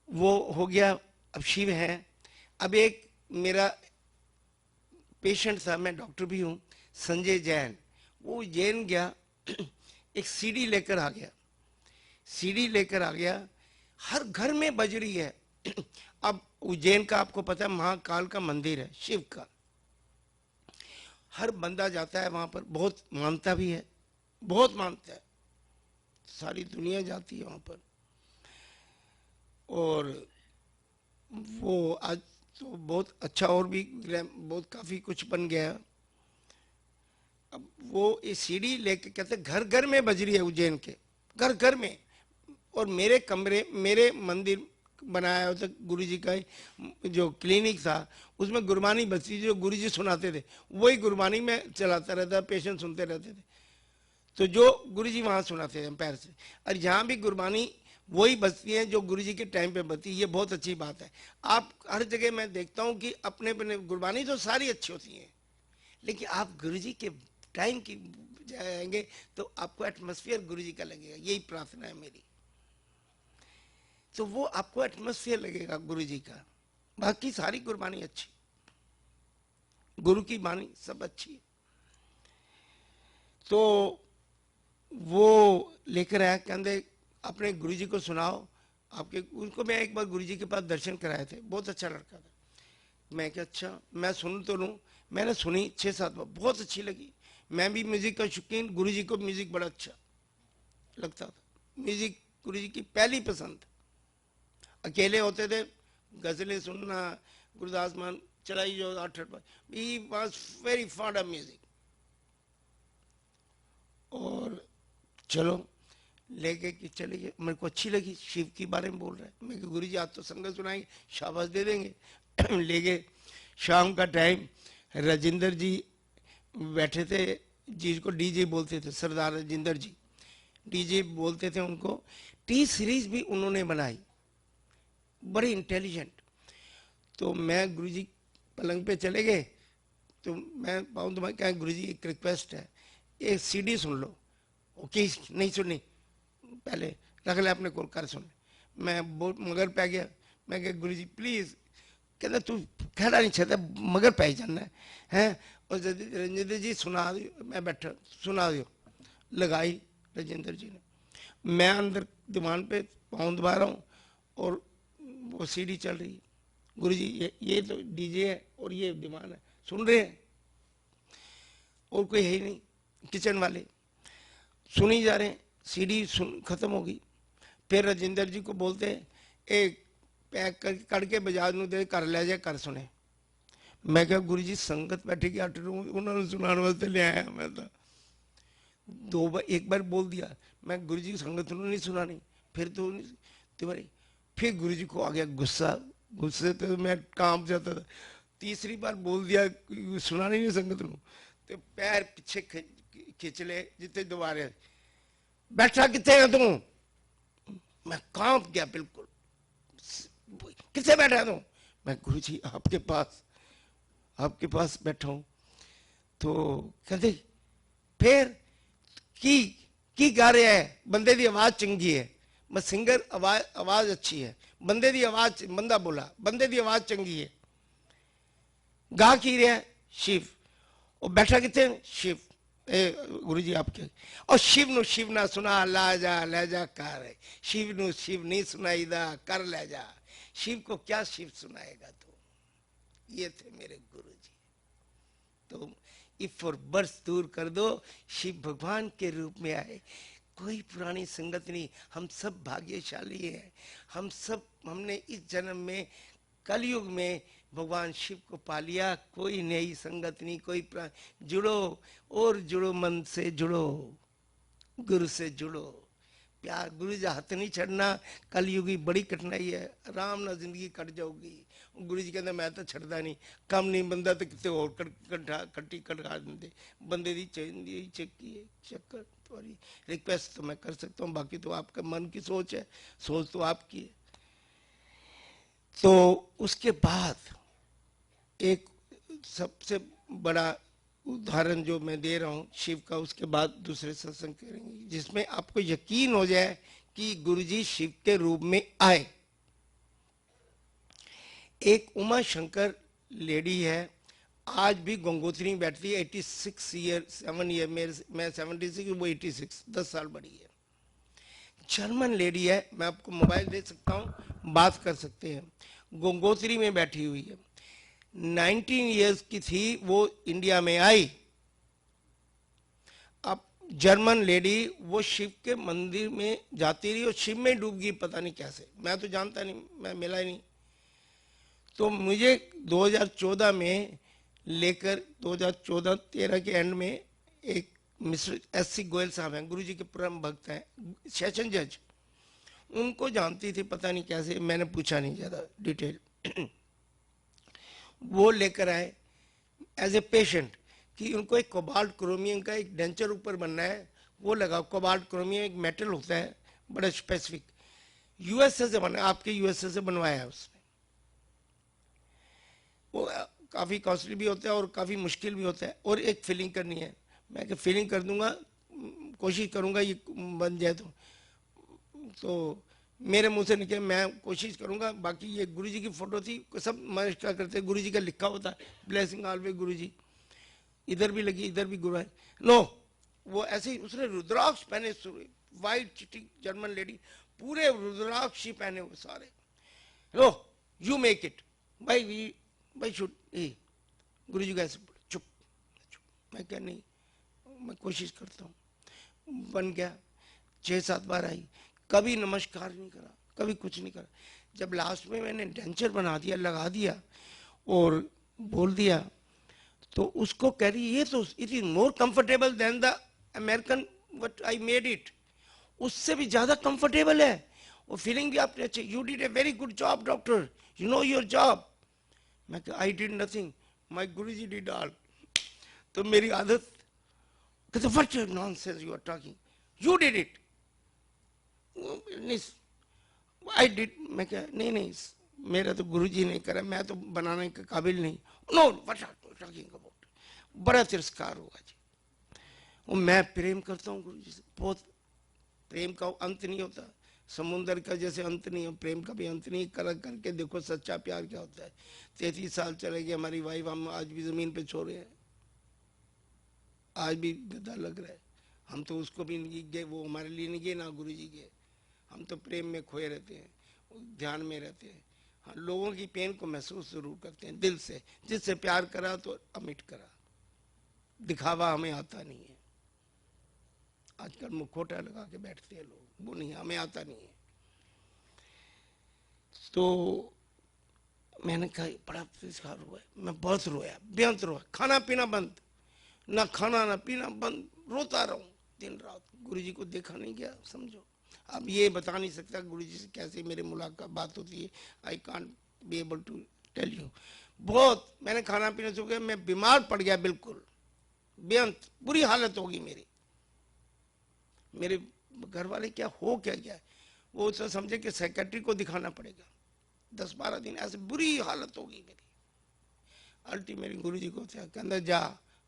वो हो गया, अब शिव है। अब एक मेरा पेशेंट था, मैं डॉक्टर भी हूँ, संजय जैन, वो उज्जैन गया, एक सीडी लेकर आ गया, सीडी लेकर आ गया, हर घर में बज रही है। अब उज्जैन का आपको पता है महाकाल का मंदिर है शिव का, हर बंदा जाता है वहां पर, बहुत मानता भी है, बहुत मानता है, सारी दुनिया जाती है वहां पर, और वो आज तो बहुत अच्छा, और भी बहुत काफी कुछ बन गया। अब वो ये सीडी लेके कहते घर घर में बज रही है उज्जैन के, घर घर में, और मेरे कमरे, मेरे मंदिर बनाया होता गुरु जी का जो क्लिनिक था, उसमें गुरबानी बजती, जो गुरु जी सुनाते थे वही गुरबानी में चलाता रहता, पेशेंट सुनते रहते थे, तो जो गुरु जी वहां सुनाते थे एम्पायर से, और यहाँ भी गुरबानी वही बजती है जो गुरु जी के टाइम पे बजती है, ये बहुत अच्छी बात है। आप हर जगह मैं देखता हूँ कि अपने अपने गुरबानी तो सारी अच्छी होती है, लेकिन आप गुरु जी के टाइम की जाएंगे तो आपको एटमोस्फियर गुरु जी का लगेगा, यही प्रार्थना है मेरी, तो वो आपको एटमोस्फियर लगेगा गुरु जी का, बाकी सारी गुरबानी अच्छी, गुरु की बानी सब अच्छी है। तो वो लेकर आया, कहते अपने गुरु जी को सुनाओ, आपके, उनको मैं एक बार गुरु जी के पास दर्शन कराए थे, बहुत अच्छा लड़का था, मैं क्या अच्छा मैं सुन तो लूँ, मैंने सुनी 6-7 बार, बहुत अच्छी लगी, मैं भी म्यूजिक का शौकीन, गुरु जी को म्यूजिक बड़ा अच्छा लगता था, म्यूजिक गुरु जी की पहली पसंद, अकेले होते थे गजलें सुनना, गुरदास मान चलाई जो 8-8 बार, he was very fond of music, और चलो लेके कि चले गए, मेरे को अच्छी लगी, शिव के बारे में बोल रहे हैं, मैं गुरु जी आज तो संगत सुनाएंगे, शाबाश दे देंगे, ले गए। शाम का टाइम राजेंद्र जी बैठे थे, जिसको डीजे बोलते थे, सरदार राजेंद्र जी डीजे बोलते थे उनको। टी सीरीज भी उन्होंने बनाई, बड़ी इंटेलिजेंट। तो मैं गुरुजी पलंग पे चले गए, तो मैं पाऊँ तो मैं क्या, गुरुजी एक रिक्वेस्ट है, एक सीडी सुन लो। ओके, नहीं सुननी, पहले रख ले अपने को, कर सुन। मैं मगर पै गया। मैं कहा गुरुजी प्लीज, कहता तू खड़ा नहीं चाहता, मगर पै जाना है हैं। और राजेंद्र जी सुना दियो, मैं बैठा सुना दियो, लगाई राजेंद्र जी ने। मैं अंदर दीवान पे पाँव दबा रहा हूँ और वो सीडी चल रही है। गुरुजी ये तो डीजे है और ये दीवान है, सुन रहे हैं, और कोई है ही नहीं, किचन वाले सुनी जा रहे हैं। सीडी सुन खत्म हो गई। फिर राजेंद्र जी को बोलते हैं, एक पैक करके कड़के बाजार में दे, कर ले जाए, कर सुने। मैं क्या गुरुजी संगत बैठी की 8 रूम उन्होंने सुनाने वास्ते ले आया। मैं तो दो बार, एक बार बोल दिया मैं, गुरुजी की संगत उन्होंने नहीं सुनानी, फिर तो तुम्हारी। फिर गुरुजी को आ गया गुस्सा, गुस्से तो मैं कांप जाता था। तीसरी बार बोल दिया सुनानी नहीं संगत नु, तो पैर पीछे खिंच ले जितने दोबारे, बैठा कितने है तू। मैं कांप गया बिल्कुल, कितने बैठा तू। मैं गुरुजी आपके पास बैठा हूं। तो कहते फिर की गा रहा है, बंदे दी आवाज चंगी है। मैं सिंगर, आवाज अच्छी है, बंदे दी आवाज, बंदा बोला बंदे दी आवाज चंगी है। गा की रहा है शिव, और बैठा कितने शिव। गुरुजी आपके, और शिव ना सुना ला जा कर, शिव नहीं सुनाईदा कर ले जा। शिव को क्या शिव सुनाएगा तू। ये थे मेरे गुरुजी। तो इफ और बर्स दूर कर दो, शिव भगवान के रूप में आए। कोई पुरानी संगत नहीं, हम सब भाग्यशाली हैं। हमने इस जन्म में कलयुग में भगवान शिव को पा लिया। कोई नई संगत नहीं, कोई जुड़ो और जुड़ो, मन से जुड़ो, गुरु से जुड़ो। प्यार गुरु जी हाथ नहीं छड़ना। कलयुग की बड़ी कठिनाई है, आराम ना जिंदगी कट जाऊगी। गुरु जी कहते मैं तो छड़दा नहीं, कम नहीं बंदा तो कितने और कट्टी कटका देंगे। बंदे दी चक्कर तुम्हारी रिक्वेस्ट तो मैं कर सकता हूँ, बाकी तो आपका मन की सोच है, सोच तो आपकी है। तो उसके बाद एक सबसे बड़ा उदाहरण जो मैं दे रहा हूं शिव का, उसके बाद दूसरे सत्संग करेंगे जिसमें आपको यकीन हो जाए कि गुरुजी शिव के रूप में आए। एक उमा शंकर लेडी है, आज भी गंगोत्री में बैठती है। 86 ईयर, 7 ईयर, मैं 76, वो 86, 10 साल बड़ी है। जर्मन लेडी है, मैं आपको मोबाइल दे सकता हूँ, बात कर सकते हैं। गंगोत्री में बैठी हुई है, 19 इयर्स की थी, वो इंडिया में आई। अब जर्मन लेडी वो शिव के मंदिर में जाती रही और शिव में डूब गई, पता नहीं कैसे, मैं तो जानता नहीं, मैं मिला ही नहीं। तो मुझे 2014 में लेकर 2014-13 के एंड में एक मिस्टर SC गोयल साहब हैं, गुरुजी के परम भक्त हैं, सेशन जज, उनको जानती थी, पता नहीं कैसे, मैंने पूछा नहीं ज़्यादा डिटेल। वो लेकर आए एज ए पेशेंट कि उनको एक कोबाल्ट क्रोमियम का एक डेंचर ऊपर बनना है, वो लगा। कोबाल्ट क्रोमियम एक मेटल होता है बड़ा स्पेसिफिक, USA से बना, आपके USA से बनवाया है उसने। वो काफ़ी कॉस्टली भी होता है और काफ़ी मुश्किल भी होता है, और एक फिलिंग करनी है। मैं कि फिलिंग कर दूंगा, कोशिश करूंगा ये बन जाए। तो मेरे मुंह से निकले मैं कोशिश करूंगा। बाकी ये गुरुजी की फोटो थी, सब मदद क्या करते, गुरुजी का लिखा होता है ब्लेसिंग ऑलवेज गुरुजी, इधर भी लगी, इधर भी गुरु है। नो, वो ऐसे ही उसने रुद्राक्ष पहने, वाइट चिटी जर्मन लेडी, पूरे रुद्राक्ष ही पहने हुए सारे। लो यू मेक इट भाई शुड, गुरुजी कैसे बोले, चुप। मैं क्या, नहीं मैं कोशिश करता हूँ। बन गया, 6-7 बार आई, कभी नमस्कार नहीं करा, कभी कुछ नहीं करा। जब लास्ट में मैंने डेंचर बना दिया, लगा दिया और बोल दिया, तो उसको कह रही ये तो it is more comfortable than the American what I made it, उससे भी ज्यादा कंफर्टेबल है, और फीलिंग भी आपने अच्छी, you did a very good job doctor, you know your job. मैं कहा I did nothing, my guruji did all. तो मेरी आदत, कहते what nonsense you are talking, you did it, I did. मैं क्या, नहीं नहीं मेरा तो गुरुजी ने करा, मैं तो बनाने के काबिल नहीं। No what are you talking about. बड़ा तिरस्कार हुआ जी। और मैं प्रेम करता हूँ गुरुजी से बहुत, प्रेम का अंत नहीं होता, समुंदर का जैसे अंत नहीं हो, प्रेम का भी अंत नहीं। कर करके देखो सच्चा प्यार क्या होता है। 33 साल चले गए, हमारी वाइफ हम आज भी जमीन पे सो रहे हैं, आज भी गदा लग रहा है। हम तो उसको भी नहीं गए, वो हमारे लिए नहीं गए, ना गुरु जी गए। हम तो प्रेम में खोए रहते हैं, ध्यान में रहते हैं। हाँ, लोगों की पेन को महसूस जरूर करते हैं दिल से। जिससे प्यार करा तो अमिट करा, दिखावा हमें आता नहीं है। आजकल मुखौटा लगा के बैठते हैं लोग, वो नहीं, हमें आता नहीं है। तो मैंने कहा बड़ा तिरस्कार हुआ है, मैं बहुत रोया, बेअंत रोया, खाना पीना बंद, ना खाना ना पीना बंद, रोता रहूं दिन रात। गुरुजी को देखा नहीं गया, समझो। अब ये बता नहीं सकता गुरुजी से कैसे मेरी मुलाकात बात होती है, I can't be able to tell you. बहुत मैंने खाना पीना छूट गया, मैं बीमार पड़ गया, बिल्कुल बेअंत बुरी हालत होगी मेरी। मेरे घर वाले क्या हो क्या गया, वो तो समझे कि सेक्रेटरी को दिखाना पड़ेगा, 10-12 दिन ऐसे बुरी हालत होगी मेरी। अल्टीमेटली गुरु जी को कहना जा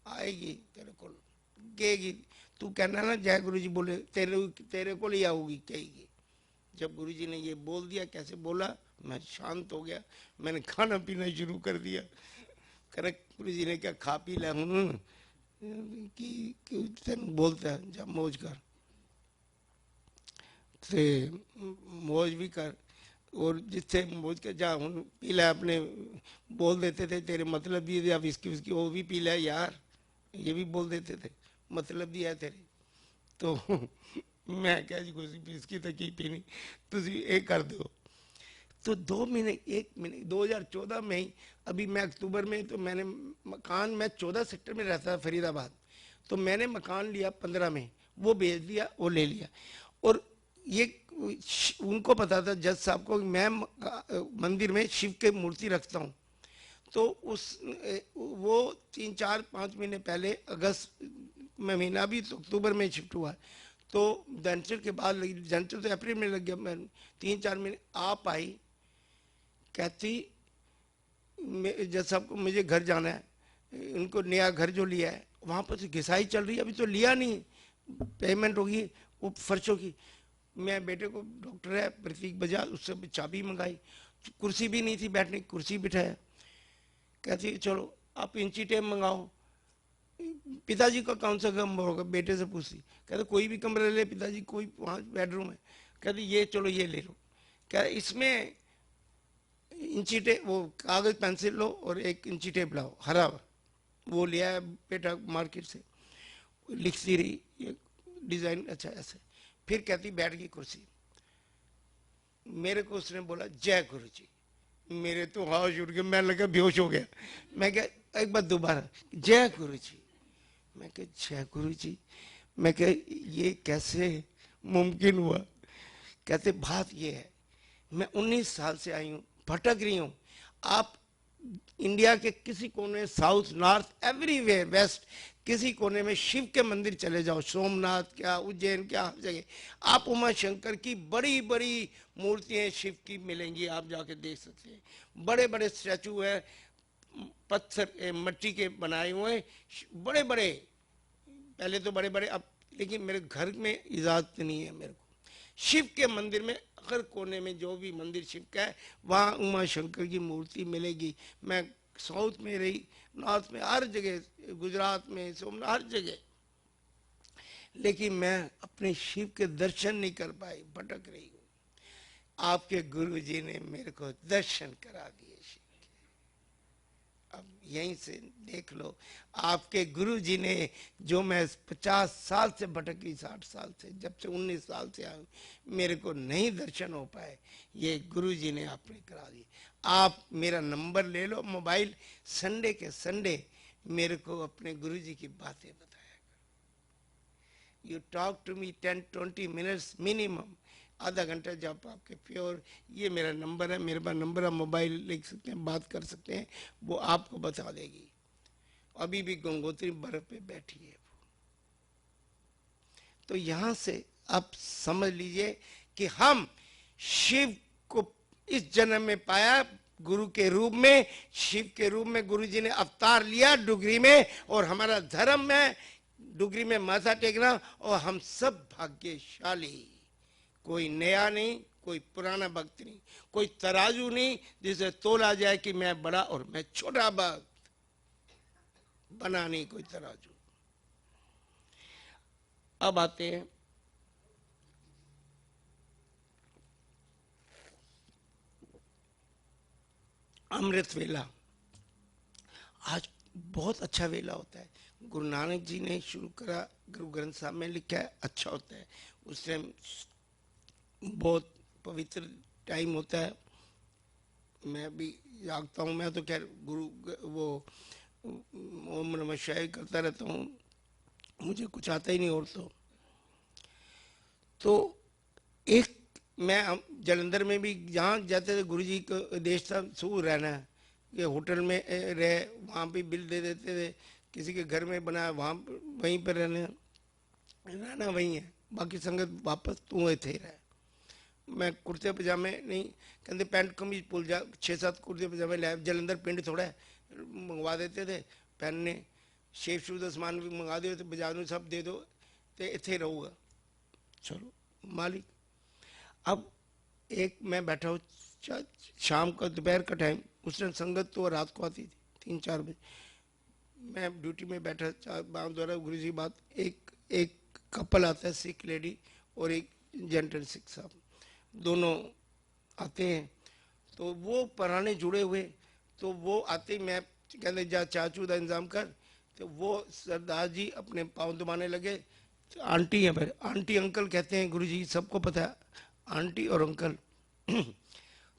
आएगी तेरे को, कहेगी तू कहना ना जय गुरु जी बोले तेरे को ले आऊगी, कहेगी। जब गुरु जी ने ये बोल दिया, कैसे बोला, मैं शांत हो गया, मैंने खाना पीना शुरू कर दिया। करेक्ट, गुरु जी ने क्या खा पी लिया कि तेन बोलता है जब मौज कर, ते मौज भी कर, और जिससे मौज के जा हूँ पी ला, अपने बोल देते थे तेरे मतलब भी दिया विस्की विस्की, वो भी पी ला यार, ये भी बोल देते थे मतलब दिया तेरे। तो मैं क्या जी कुछ विस्की तक ही पीनी, तुझे एक कर दो। तो 2 महीने 1 महीने 2014 में ही, अभी मैं अक्टूबर में, तो मैंने मकान, मैं 14 सेक्टर में रहता था फरीदाबाद, तो मैंने मकान लिया 15 में, वो बेच दिया, वो ले लिया। और ये उनको पता था जज साहब को, मैं मंदिर में शिव के मूर्ति रखता हूँ। तो उस वो 3-4-5 महीने पहले, अगस्त में महीना भी तो अक्टूबर में शिफ्ट हुआ, तो जनचर के बाद लगी, जनचर तो अप्रैल में लग गया, मैं 3-4 महीने आप आई, कहती जज साहब को मुझे घर जाना है, उनको नया घर जो लिया है वहाँ पर तो घिसाई चल रही है, अभी तो लिया नहीं, पेमेंट होगी वो फर्शों की। मैं बेटे को, डॉक्टर है प्रतीक बजाज, उससे चाबी मंगाई, कुर्सी भी नहीं थी बैठने की, कुर्सी बिठाया। कहती चलो आप इंची टेप मंगाओ। पिताजी का कौन सा कमरा होगा, बेटे से पूछती, कहते कोई भी कमरा ले पिताजी, कोई वहाँ बेडरूम है। कहते ये चलो ये ले लो। कह इसमें इंची टेप, वो कागज पेंसिल लो और एक इंची टेप लाओ हरा, वो लिया बेटा मार्केट से, लिखती रही ये डिजाइन अच्छा ऐसे। फिर कहती बैठ गई कुर्सी, मेरे को उसने बोला जय गुरु जी। मेरे तो हाथ उठ गए, मैं लगा बेहोश हो गया। मैं क्या एक बार दोबारा जय गुरु जी। मैं क्या जय गुरु जी, मैं क्या ये कैसे मुमकिन हुआ। कहते बात ये है, मैं 19 साल से आई हूँ, भटक रही हूँ। आप इंडिया के किसी कोने, साउथ नॉर्थ एवरीवेयर वेस्ट, किसी कोने में शिव के मंदिर चले जाओ, सोमनाथ क्या, उज्जैन क्या, हर जगह आप उमा शंकर की बड़ी बड़ी मूर्तियां शिव की मिलेंगी, आप जाके देख सकते हैं। बड़े बड़े स्टैचू है, पत्थर मिट्टी के बनाए हुए बड़े बड़े, पहले तो बड़े बड़े, अब लेकिन मेरे घर में इजाजत नहीं है मेरे को। शिव के मंदिर में हर कोने में जो भी मंदिर शिव का है, वहाँ उमा शंकर की मूर्ति मिलेगी। मैं साउथ में रही, नॉर्थ में, हर जगह, गुजरात में, सोमनाथ, हर जगह, लेकिन मैं अपने शिव के दर्शन नहीं कर पाई, भटक रही हूँ। आपके गुरु जी ने मेरे को दर्शन करा दिए शिव। अब यहीं से देख लो, आपके गुरु जी ने, जो मैं 50 साल से भटकी, 60 साल से, जब से 19 साल से आया, मेरे को नहीं दर्शन हो पाए, ये गुरु जी ने आपने करा दिए। आप मेरा नंबर ले लो मोबाइल, संडे के संडे मेरे को अपने गुरु जी की बातें बताया करो। You talk to me 10-20 minutes minimum, आधा घंटा जब आपके प्योर, ये मेरा नंबर है, मेरे पास नंबर है, मोबाइल लिख सकते हैं, बात कर सकते हैं, वो आपको बता देगी। अभी भी गंगोत्री बर्फ पे बैठी है। तो यहां से आप समझ लीजिए कि हम शिव को इस जन्म में पाया गुरु के रूप में, शिव के रूप में गुरु जी ने अवतार लिया डुगरी में, और हमारा धर्म है डुगरी में माथा टेकना, और हम सब भाग्यशाली। कोई नया नहीं, कोई पुराना भक्त नहीं, कोई तराजू नहीं जिसे तोला जाए कि मैं बड़ा और मैं छोटा भक्त, बना नहीं कोई तराजू। अब आते हैं अमृत वेला। आज बहुत अच्छा वेला होता है, गुरु नानक जी ने शुरू करा, गुरु ग्रंथ साहब में लिखा है, अच्छा होता है। उस टाइम बहुत पवित्र टाइम होता है। मैं भी जागता हूँ, मैं तो खैर गुरु वो ओम नमः शिवाय करता रहता हूँ, मुझे कुछ आता ही नहीं। और तो एक मैं जलंधर में भी जहाँ जाते थे, गुरु जी का देश था सू रहना है, कि होटल में रहे, वहाँ पे बिल दे देते थे, किसी के घर में बनाया वहाँ वहीं पर रहना वहीं है, बाकी संगत वापस तू थे रहे। मैं कुर्ते पजामे नहीं, कहते पैंट कमीज पुल जा, 6-7 कुर्ते पजामे लाए, जलंधर पिंड थोड़ा है, मंगवा देते थे पहनने, शेप शूज का समान भी मंगा दो, तो बाजार में सब दे दो, तो इतने रहूँगा। चलो मालिक। अब एक मैं बैठा हूँ शाम का, दोपहर का टाइम, उस टाइम संगत तो रात को आती थी 3-4 बजे, मैं ड्यूटी में बैठा, चार बाम द्वारा गुरु जी बात, एक कपल आता है, सिख लेडी और एक जेंटल सिख साहब, दोनों आते हैं। तो वो पुराने जुड़े हुए, तो वो आते ही मैं कहते जा चाचू का इंतजाम कर, तो वो सरदार जी अपने पाँव दबाने लगे। तो आंटी है मेरे, आंटी अंकल कहते हैं गुरु जी, सबको पता है आंटी और अंकल।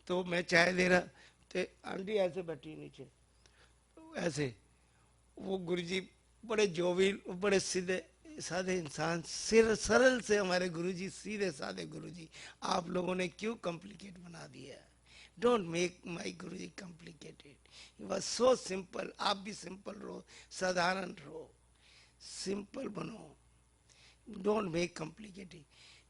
तो मैं चाय दे रहा, तो आंटी ऐसे बैठी नीचे ऐसे, वो गुरुजी बड़े जोविल, बड़े सीधे साधे इंसान, सिर सरल से हमारे गुरुजी, सीधे साधे गुरुजी। आप लोगों ने क्यों कॉम्प्लिकेट बना दिया? Don't make my Guruji complicated, he was so simple. आप भी सिंपल रहो, साधारण रहो, सिंपल बनो, डोंट मेक कॉम्प्लिकेटेड।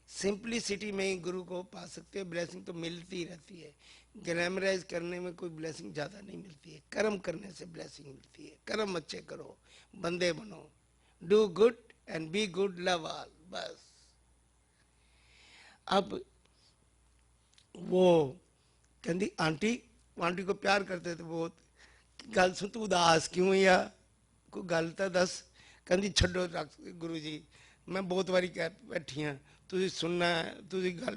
सिंप्लिसिटी में ही गुरु को पा सकते हैं, ब्लेसिंग तो मिलती रहती है। ग्लैमराइज करने में कोई ब्लेसिंग ज्यादा नहीं मिलती है, कर्म करने से ब्लेसिंग मिलती है। कर्म अच्छे करो, बंदे बनो, do good and be good, love all, बस। अब वो कहती आंटी को प्यार करते थे बहुत, गल सुन तू उदास क्यों या कोई गल तो दस। कहती छो रख गुरु जी, मैं बहुत बारी कह बैठी हाँ, तुझे सुनना है, तुझे गल,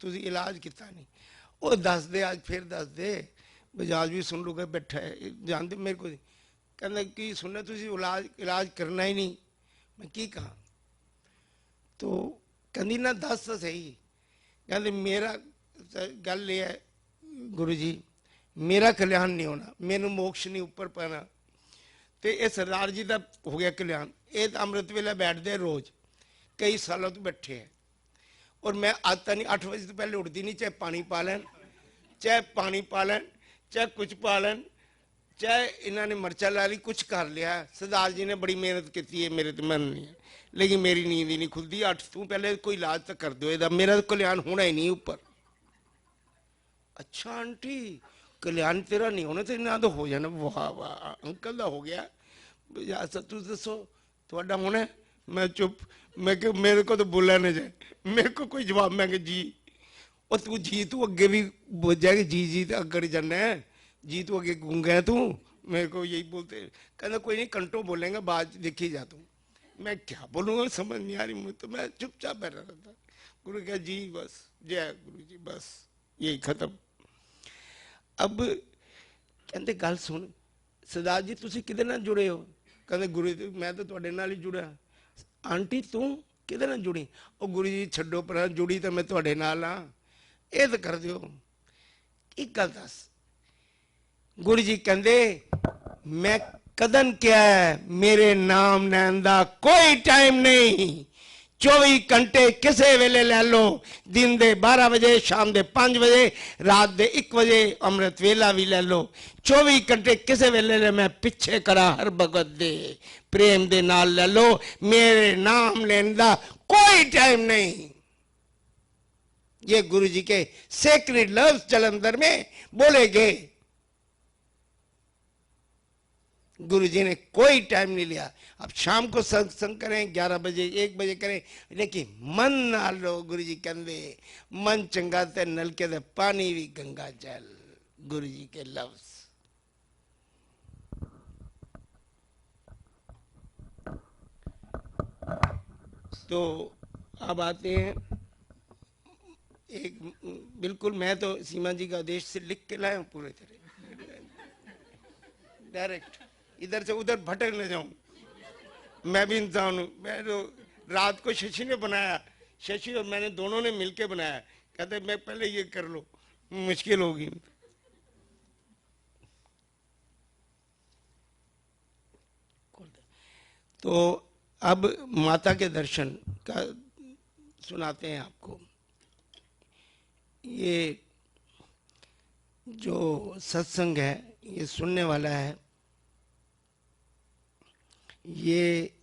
तुझे इलाज किता नहीं, वो दस दे, आज फिर दस दे, बजाज भी सुन लूगा बैठा है, जानते मेरे को। कहना कि सुनना, तुझे इलाज करना ही नहीं। मैं की कहा? तो कहती ना दस तो सही। कहते मेरा गल ये है गुरु जी, मेरा कल्याण नहीं होना, मैनू मोक्ष नहीं ऊपर पाना, तो ये सरदार जी का हो गया कल्याण। ये अमृत वेला बैठते रोज, कई सालों तो बैठे हैं, और मैं आता नहीं, 8 बजे तो पहले उठती नहीं, चाहे पानी पा लें, चाहे पानी पा लें, चाहे कुछ पा लें, चाहे इन्होंने मर्चा ला ली, कुछ कर लिया। सरदार जी ने बड़ी मेहनत की है, मेरे तो मन नहीं है, लेकिन मेरी नींद ही नहीं खुलती। 8 तू पहले कोई इलाज तो कर दो, मेरा तो कल्याण होना ही नहीं ऊपर। अच्छा आंटी, कल्याण तेरा नहीं होना तो ना तो हो जाना। वाह वाह, अंकल का हो गया, तू दसो थोड़ा होना। मैं चुप, मैं कि मेरे को तो बोला ना जाए, मेरे को कोई जवाब। मैं जी, और तू जी, तू अगे भी बोल जाएगी, जी जी तो अगर जाना है, जी तू अगे गूंगा है तू, मेरे को यही बोलते। कहना कोई नहीं, कंटो बोलेंगे, बात देखी जा तू। मैं क्या बोलूँगा, समझ नहीं आ रही मुझे, तो मैं चुपचाप बैठा रहता। गुरु कहा जी बस, जय गुरु जी, बस यही खत्म। अब कहते गल सुन सरदार जी, तुसी किदे नाल जुड़े हो? कहते गुरु जी मैं तो तुहाडे नाल ही जुड़ा। आंटी तू किदे नाल जुड़ी? ओ गुरु जी छड्डो पर, जुड़ी तो मैं तुहाडे नाल हां, ये तो कर दियो। एक गल दस, गुरु जी कहते मैं कदन क्या है, मेरे नाम नैन दा कोई टाइम नहीं, 24 घंटे किसे वेले ले लो, दिन दे 12 बजे, शाम दे 5 बजे, रात दे 1 बजे, अमृत वेला भी ले लो। 24 घंटे किसे वेले ले मैं पिछे करा हर भगत दे, प्रेम दे नाल ले लो, मेरे नाम लेने दा कोई टाइम नहीं। ये गुरु जी के सेक्रेड लफ्ज जलंधर में बोले गए। गुरु जी ने कोई टाइम नहीं लिया। अब शाम को सत्संग करें, 11 बजे 1 बजे करें, लेकिन मन ना लो। गुरु जी कहते मन चंगा ते नलके दे पानी भी गंगा जल। गुरु जी के लफ्ज। तो अब आते हैं एक, बिल्कुल मैं तो सीमा जी का आदेश से लिख के लाया हूं पूरे तरह, डायरेक्ट इधर से उधर भटक न जाऊं। मैं भी इंसान हूं। मैं तो रात को शशि ने बनाया, शशि और मैंने दोनों ने मिलके बनाया। कहते मैं पहले ये कर लो, मुश्किल होगी। तो अब माता के दर्शन का सुनाते हैं आपको। ये जो सत्संग है ये सुनने वाला है, ये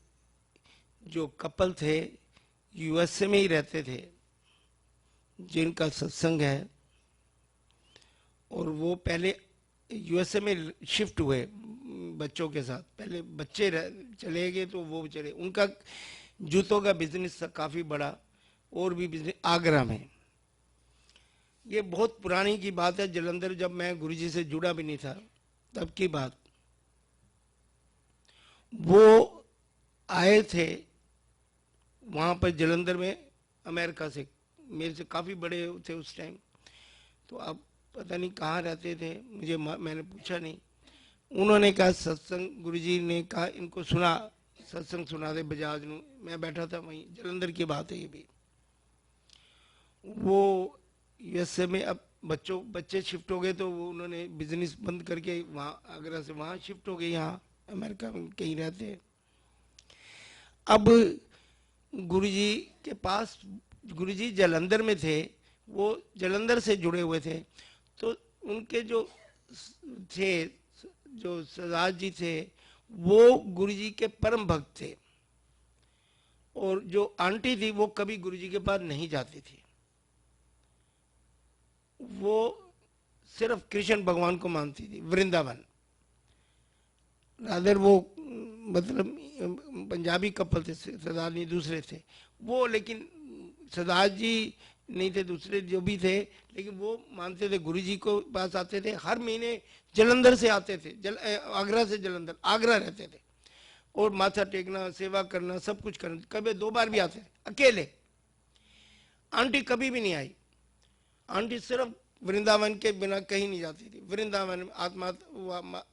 जो कपल थे यूएसए में ही रहते थे, जिनका सत्संग है, और वो पहले यूएसए में शिफ्ट हुए बच्चों के साथ। पहले बच्चे चले गए तो वो चले। उनका जूतों का बिजनेस था काफ़ी बड़ा, और भी बिजनेस आगरा में। ये बहुत पुरानी की बात है, जलंधर जब मैं गुरुजी से जुड़ा भी नहीं था तब की बात। वो आए थे वहाँ पर जलंधर में अमेरिका से, मेरे से काफ़ी बड़े थे उस टाइम। तो अब पता नहीं कहाँ रहते थे, मैंने पूछा नहीं। उन्होंने कहा सत्संग, गुरुजी ने कहा इनको सुना, सत्संग सुना दे बजाज नू। मैं बैठा था वहीं, जलंधर की बात है ये भी। वो यूएसए में अब बच्चे शिफ्ट हो गए, तो वो उन्होंने बिजनेस बंद करके वहाँ आगरा से वहाँ शिफ्ट हो गए, यहाँ अमेरिका में कहीं रहते हैं। अब गुरुजी के पास, गुरुजी जलंधर में थे, वो जलंधर से जुड़े हुए थे। तो उनके जो थे, जो सरदार जी थे, वो गुरुजी के परम भक्त थे। और जो आंटी थी वो कभी गुरुजी के पास नहीं जाती थी, वो सिर्फ कृष्ण भगवान को मानती थी, वृंदावन। राधर वो मतलब पंजाबी कपल थे, सरदार जी दूसरे थे वो, लेकिन सरदार जी नहीं थे, दूसरे जो भी थे, लेकिन वो मानते थे। गुरुजी को पास आते थे, हर महीने जलंधर से आते थे, आगरा से जलंधर, आगरा रहते थे, और माथा टेकना, सेवा करना, सब कुछ करना। कभी 2 बार भी आते थे अकेले। आंटी कभी भी नहीं आई। आंटी सिर्फ वृंदावन के बिना कहीं नहीं जाती थी। वृंदावन में आत्मा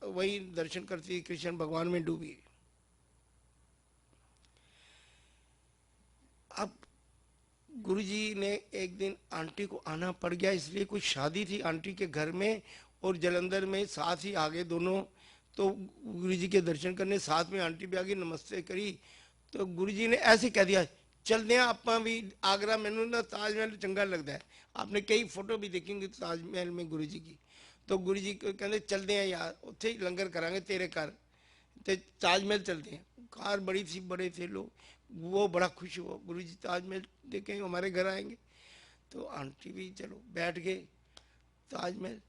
वही दर्शन करती, कृष्ण भगवान में डूबी। अब गुरुजी ने एक दिन, आंटी को आना पड़ गया, इसलिए कुछ शादी थी आंटी के घर में, और जलंधर में साथ ही आ गए दोनों। तो गुरुजी के दर्शन करने साथ में आंटी भी आ गई, नमस्ते करी। तो गुरुजी ने ऐसे कह दिया, चलते हैं आप भी आगरा, मैनू ना ताजमहल चंगा लगता है। आपने कई फोटो भी देखेंगे ताजमहल में गुरुजी की। तो गुरुजी कहते चलते हैं यार, उत्थे ही लंगर करांगे तेरे घर, ते ताजमहल चलते हैं। कार बड़ी थी, बड़े थे लोग, वो बड़ा खुश हुआ, गुरुजी ताजमहल देखेंगे, हमारे घर आएंगे। तो आंटी भी चलो बैठ गए ताजमहल।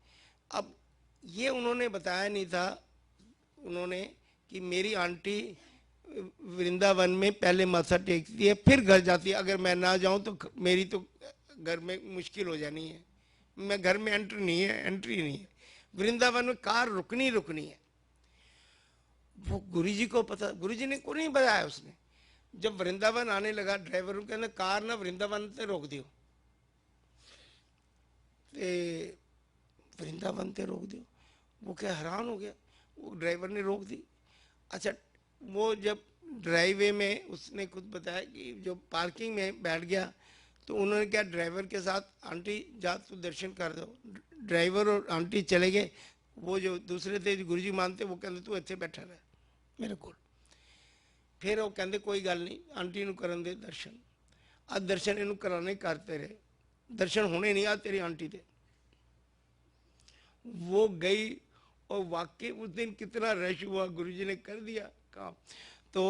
अब ये उन्होंने बताया नहीं था उन्होंने कि मेरी आंटी वृंदावन में पहले माथा टेकती है, फिर घर जाती है। अगर मैं ना जाऊं तो मेरी तो घर में मुश्किल हो जानी है। मैं घर में एंट्री नहीं है। वृंदावन में कार रुकनी है। वो गुरुजी को पता, गुरुजी ने को नहीं बताया उसने। जब वृंदावन आने लगा, ड्राइवर को कहना कार ना वृंदावन से रोक दियो, वृंदावन से रोक दियो। वो क्या हैरान हो गया, वो ड्राइवर ने रोक दी। अच्छा, वो जब ड्राइवे में उसने खुद बताया कि जो पार्किंग में बैठ गया, तो उन्होंने क्या ड्राइवर के साथ, आंटी जा तू दर्शन कर दो। ड्राइवर और आंटी चले गए। वो जो दूसरे थे गुरुजी मानते, वो कहते तू इत्थे बैठा रह मेरे को। फिर वो कहते कोई गल नहीं, आंटी नूं करन दे दर्शन। आज दर्शन इन्हों कराने करते रहे, दर्शन होने नहीं, आ तेरी आंटी थे। वो गई और वाकई उस दिन कितना रश हुआ, गुरुजी ने कर दिया काम। तो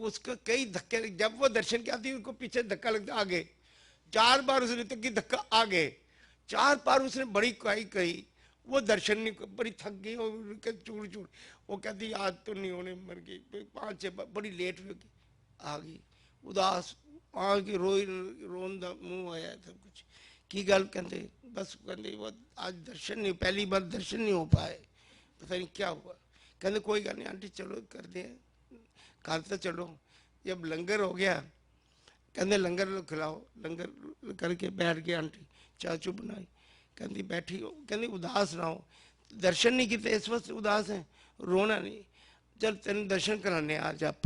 उसका कई धक्के, जब वो दर्शन की आती उनको पीछे धक्का लगता, आगे 4 बार उसने तक की धक्का, आगे 4 बार उसने बड़ी काई कही, वो दर्शन नहीं, बड़ी थक गई और चूड़ चूड़, वो कहती आज तो नहीं होने, मर गई। 5-6 बड़ी लेट हुई, आ गई उदास, आ गई रोन दा मुंह आया सब कुछ की गल, कहते बस कहते वो आज दर्शन नहीं, पहली बार दर्शन नहीं हो पाए, पता नहीं क्या हुआ। कहते कोई गल नहीं आंटी, चलो कर दे, कर तो चलो। जब लंगर हो गया, कहते लंगर खिलाओ, लंगर करके बैठ गए, आंटी चाह चू बनाई, कहती बैठी हो, कहती उदास ना हो, दर्शन नहीं किए इस वक्त उदास है, रोना नहीं, चल तेन दर्शन कराने आज आप।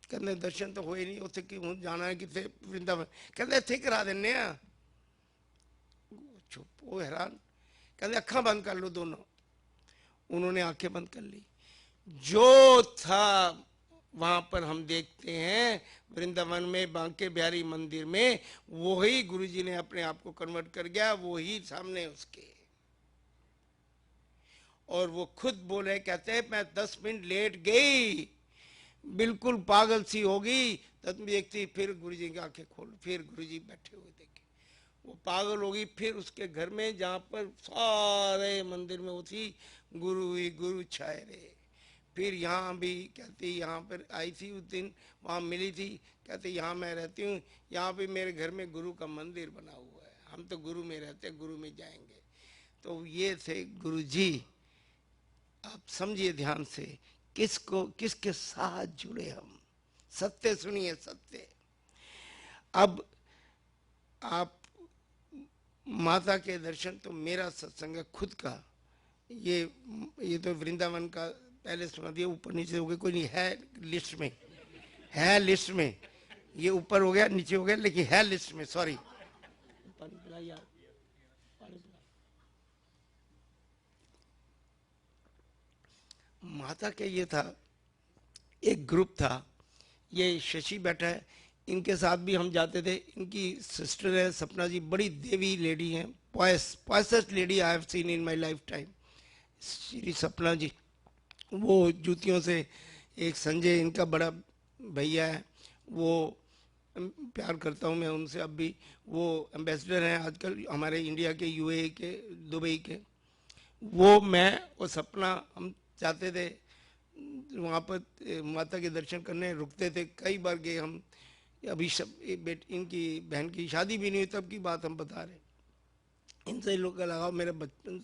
कहते दर्शन तो होए नहीं, उत्थे कि हूँ जाना है कितने वृंदावन, कहते इत्थे करा देने आ। चुप, वो हैरान, कहते अखा बंद कर लो दोनों। उन्होंने आंखें बंद कर ली। जो था वहां पर हम देखते हैं वृंदावन में, बांके बिहारी मंदिर में, वही गुरुजी ने अपने आप को कन्वर्ट कर गया, वही सामने उसके। और वो खुद बोले, कहते हैं मैं 10 मिनट लेट गई, बिल्कुल पागल सी होगी, तब देखती फिर गुरुजी की आंखें खोल, फिर गुरुजी बैठे हुए देखे, वो पागल होगी। फिर उसके घर में जहाँ पर सारे मंदिर में उसी गुरु ही गुरु छाए रहे। फिर यहाँ भी कहती यहाँ पर आई थी उस दिन, वहाँ मिली थी, कहते यहाँ मैं रहती हूँ, यहाँ पे मेरे घर में गुरु का मंदिर बना हुआ है, हम तो गुरु में रहते, गुरु में जाएंगे। तो ये थे गुरु जी। आप समझिए ध्यान से, किसको किसके साथ जुड़े हम, सत्य सुनिए, सत्य। अब आप माता के दर्शन, तो मेरा सत्संग है खुद का, ये तो वृंदावन का पहले सुना दिया, ऊपर नीचे हो गया, कोई नहीं है लिस्ट में, है लिस्ट में, ये ऊपर हो गया नीचे हो गया, लेकिन है लिस्ट में, सॉरी। माता के ये था, एक ग्रुप था, ये शशि बैठा है, इनके साथ भी हम जाते थे। इनकी सिस्टर है सपना जी, बड़ी देवी लेडी हैं, poisest lady I have seen in my lifetime, Shri Sapna ji. वो जूतियों से, एक संजय इनका बड़ा भैया है, वो प्यार करता हूँ मैं उनसे अब भी, वो एम्बेसडर हैं आजकल हमारे इंडिया के, यूएई के, दुबई के। वो मैं और सपना हम जाते थे वहाँ पर माता के दर्शन करने, रुकते थे, कई बार गए हम। अभी सब इनकी बहन की शादी भी नहीं हुई तब की बात हम बता रहे। इनसे लोग का लगाव मेरे बचपन,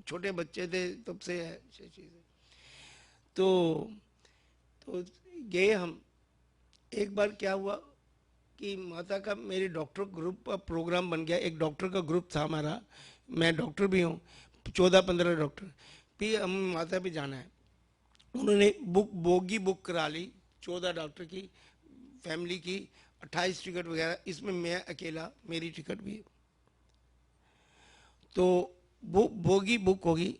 छोटे बच्चे थे तब से है शशि से। तो गए हम। एक बार क्या हुआ कि माता का, मेरे डॉक्टर ग्रुप का प्रोग्राम बन गया, एक डॉक्टर का ग्रुप था हमारा, मैं डॉक्टर भी हूँ, 14-15 डॉक्टर, फिर हम माता पे जाना है। उन्होंने बोगी बुक करा ली, 14 डॉक्टर की, फैमिली की, 28 टिकट वगैरह, इसमें मैं अकेला, मेरी टिकट भी। तो वो बोगी बुक होगी,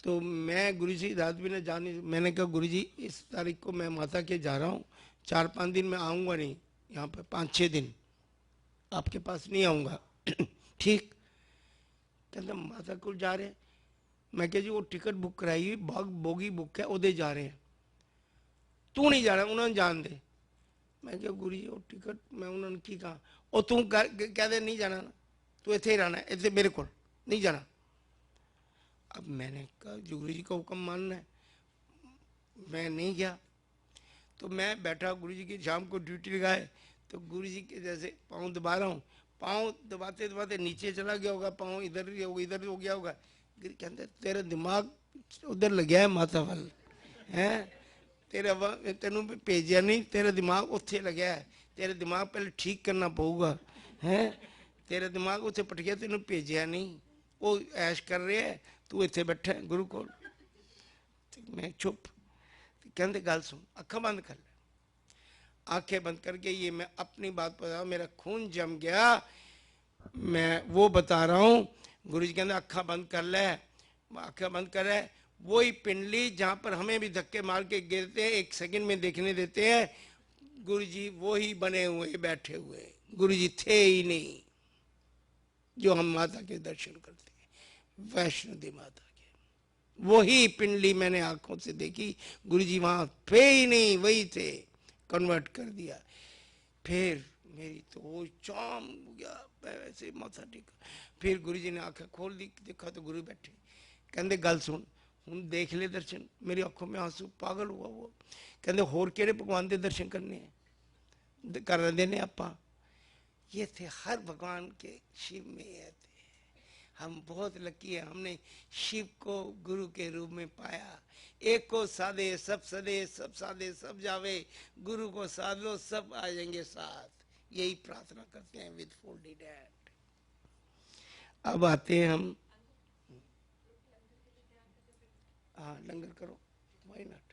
तो मैं गुरुजी रात भी ने जाने, मैंने कहा गुरुजी इस तारीख को मैं माता के जा रहा हूँ, 4-5 दिन में आऊँगा नहीं, यहाँ पर 5-6 दिन आपके पास नहीं आऊँगा। ठीक, कहते माता को जा रहे हैं। मैं कहा जी वो टिकट बुक कराई हुई, बोगी बुक है, उधर जा रहे हैं, तू नहीं जाना, उन्होंने जान दे। मैं क्या गुरु जी वो टिकट, मैं उन्होंने की कहा, और तू कह दे नहीं जाना, तू इतने ही रहना है, इतने मेरे को नहीं जाना। अब मैंने कहा गुरु जी का हुक्म मानना है, मैं नहीं गया। तो मैं बैठा, गुरु जी की शाम को ड्यूटी लगाए, तो गुरु जी के जैसे पाँव दबा रहा हूँ, पाँव दबाते दबाते नीचे चला गया होगा, पाँव इधर हो गया होगा। कहते तेरा दिमाग उधर लग गया है माता वाल है, तेरा तेनों भेजा नहीं, तेरा दिमाग उत्थे लग्या है, तेरा दिमाग पहले ठीक करना पऊगा है, तेरा दिमाग उत्थे पट गया, तेनों भेजा नहीं, वो ऐश कर रहे है, तू इत्थे बैठा है गुरु को। मैं चुप। कहते गल सुन, अखा बंद कर ले। आंखें बंद करके ये मैं अपनी बात बता, मेरा खून जम गया, मैं वो बता रहा हूँ। गुरु जी कहते अखा बंद कर ले, अखा बंद कर है, वही पिंडली जहाँ पर हमें भी धक्के मार के गिरते हैं, 1 सेकंड में देखने देते हैं, गुरु जी वो ही बने हुए बैठे हुए, गुरु जी थे ही नहीं जो हम माता के दर्शन करते हैं, वैष्णो देवी माता के। वही पिंडली मैंने आंखों से देखी, गुरु जी वहां थे ही नहीं, वही थे, कन्वर्ट कर दिया। फिर मेरी तो वो चाम हो गया, मैं वैसे माथा टेका। फिर गुरु जी ने आंखें खोल दी, देखा तो गुरु बैठे, कहते गल सुन हूँ देख ले दर्शन। मेरी आंखों में आंसू, पागल हुआ वो। कहते होर केड़े भगवान के दर्शन करने हैं, कर देने आपा। ये थे हर भगवान के शिव में है थे। हम बहुत लकी है, हमने शिव को गुरु के रूप में पाया। एक को साधे सब सदे, सब साधे सब जावे, गुरु को साध लो सब आ जाएंगे साथ। यही प्रार्थना करते हैं विद फोल्डेड हैंड। अब आते हैं हम, हाँ लंगर करो, वाई नॉट।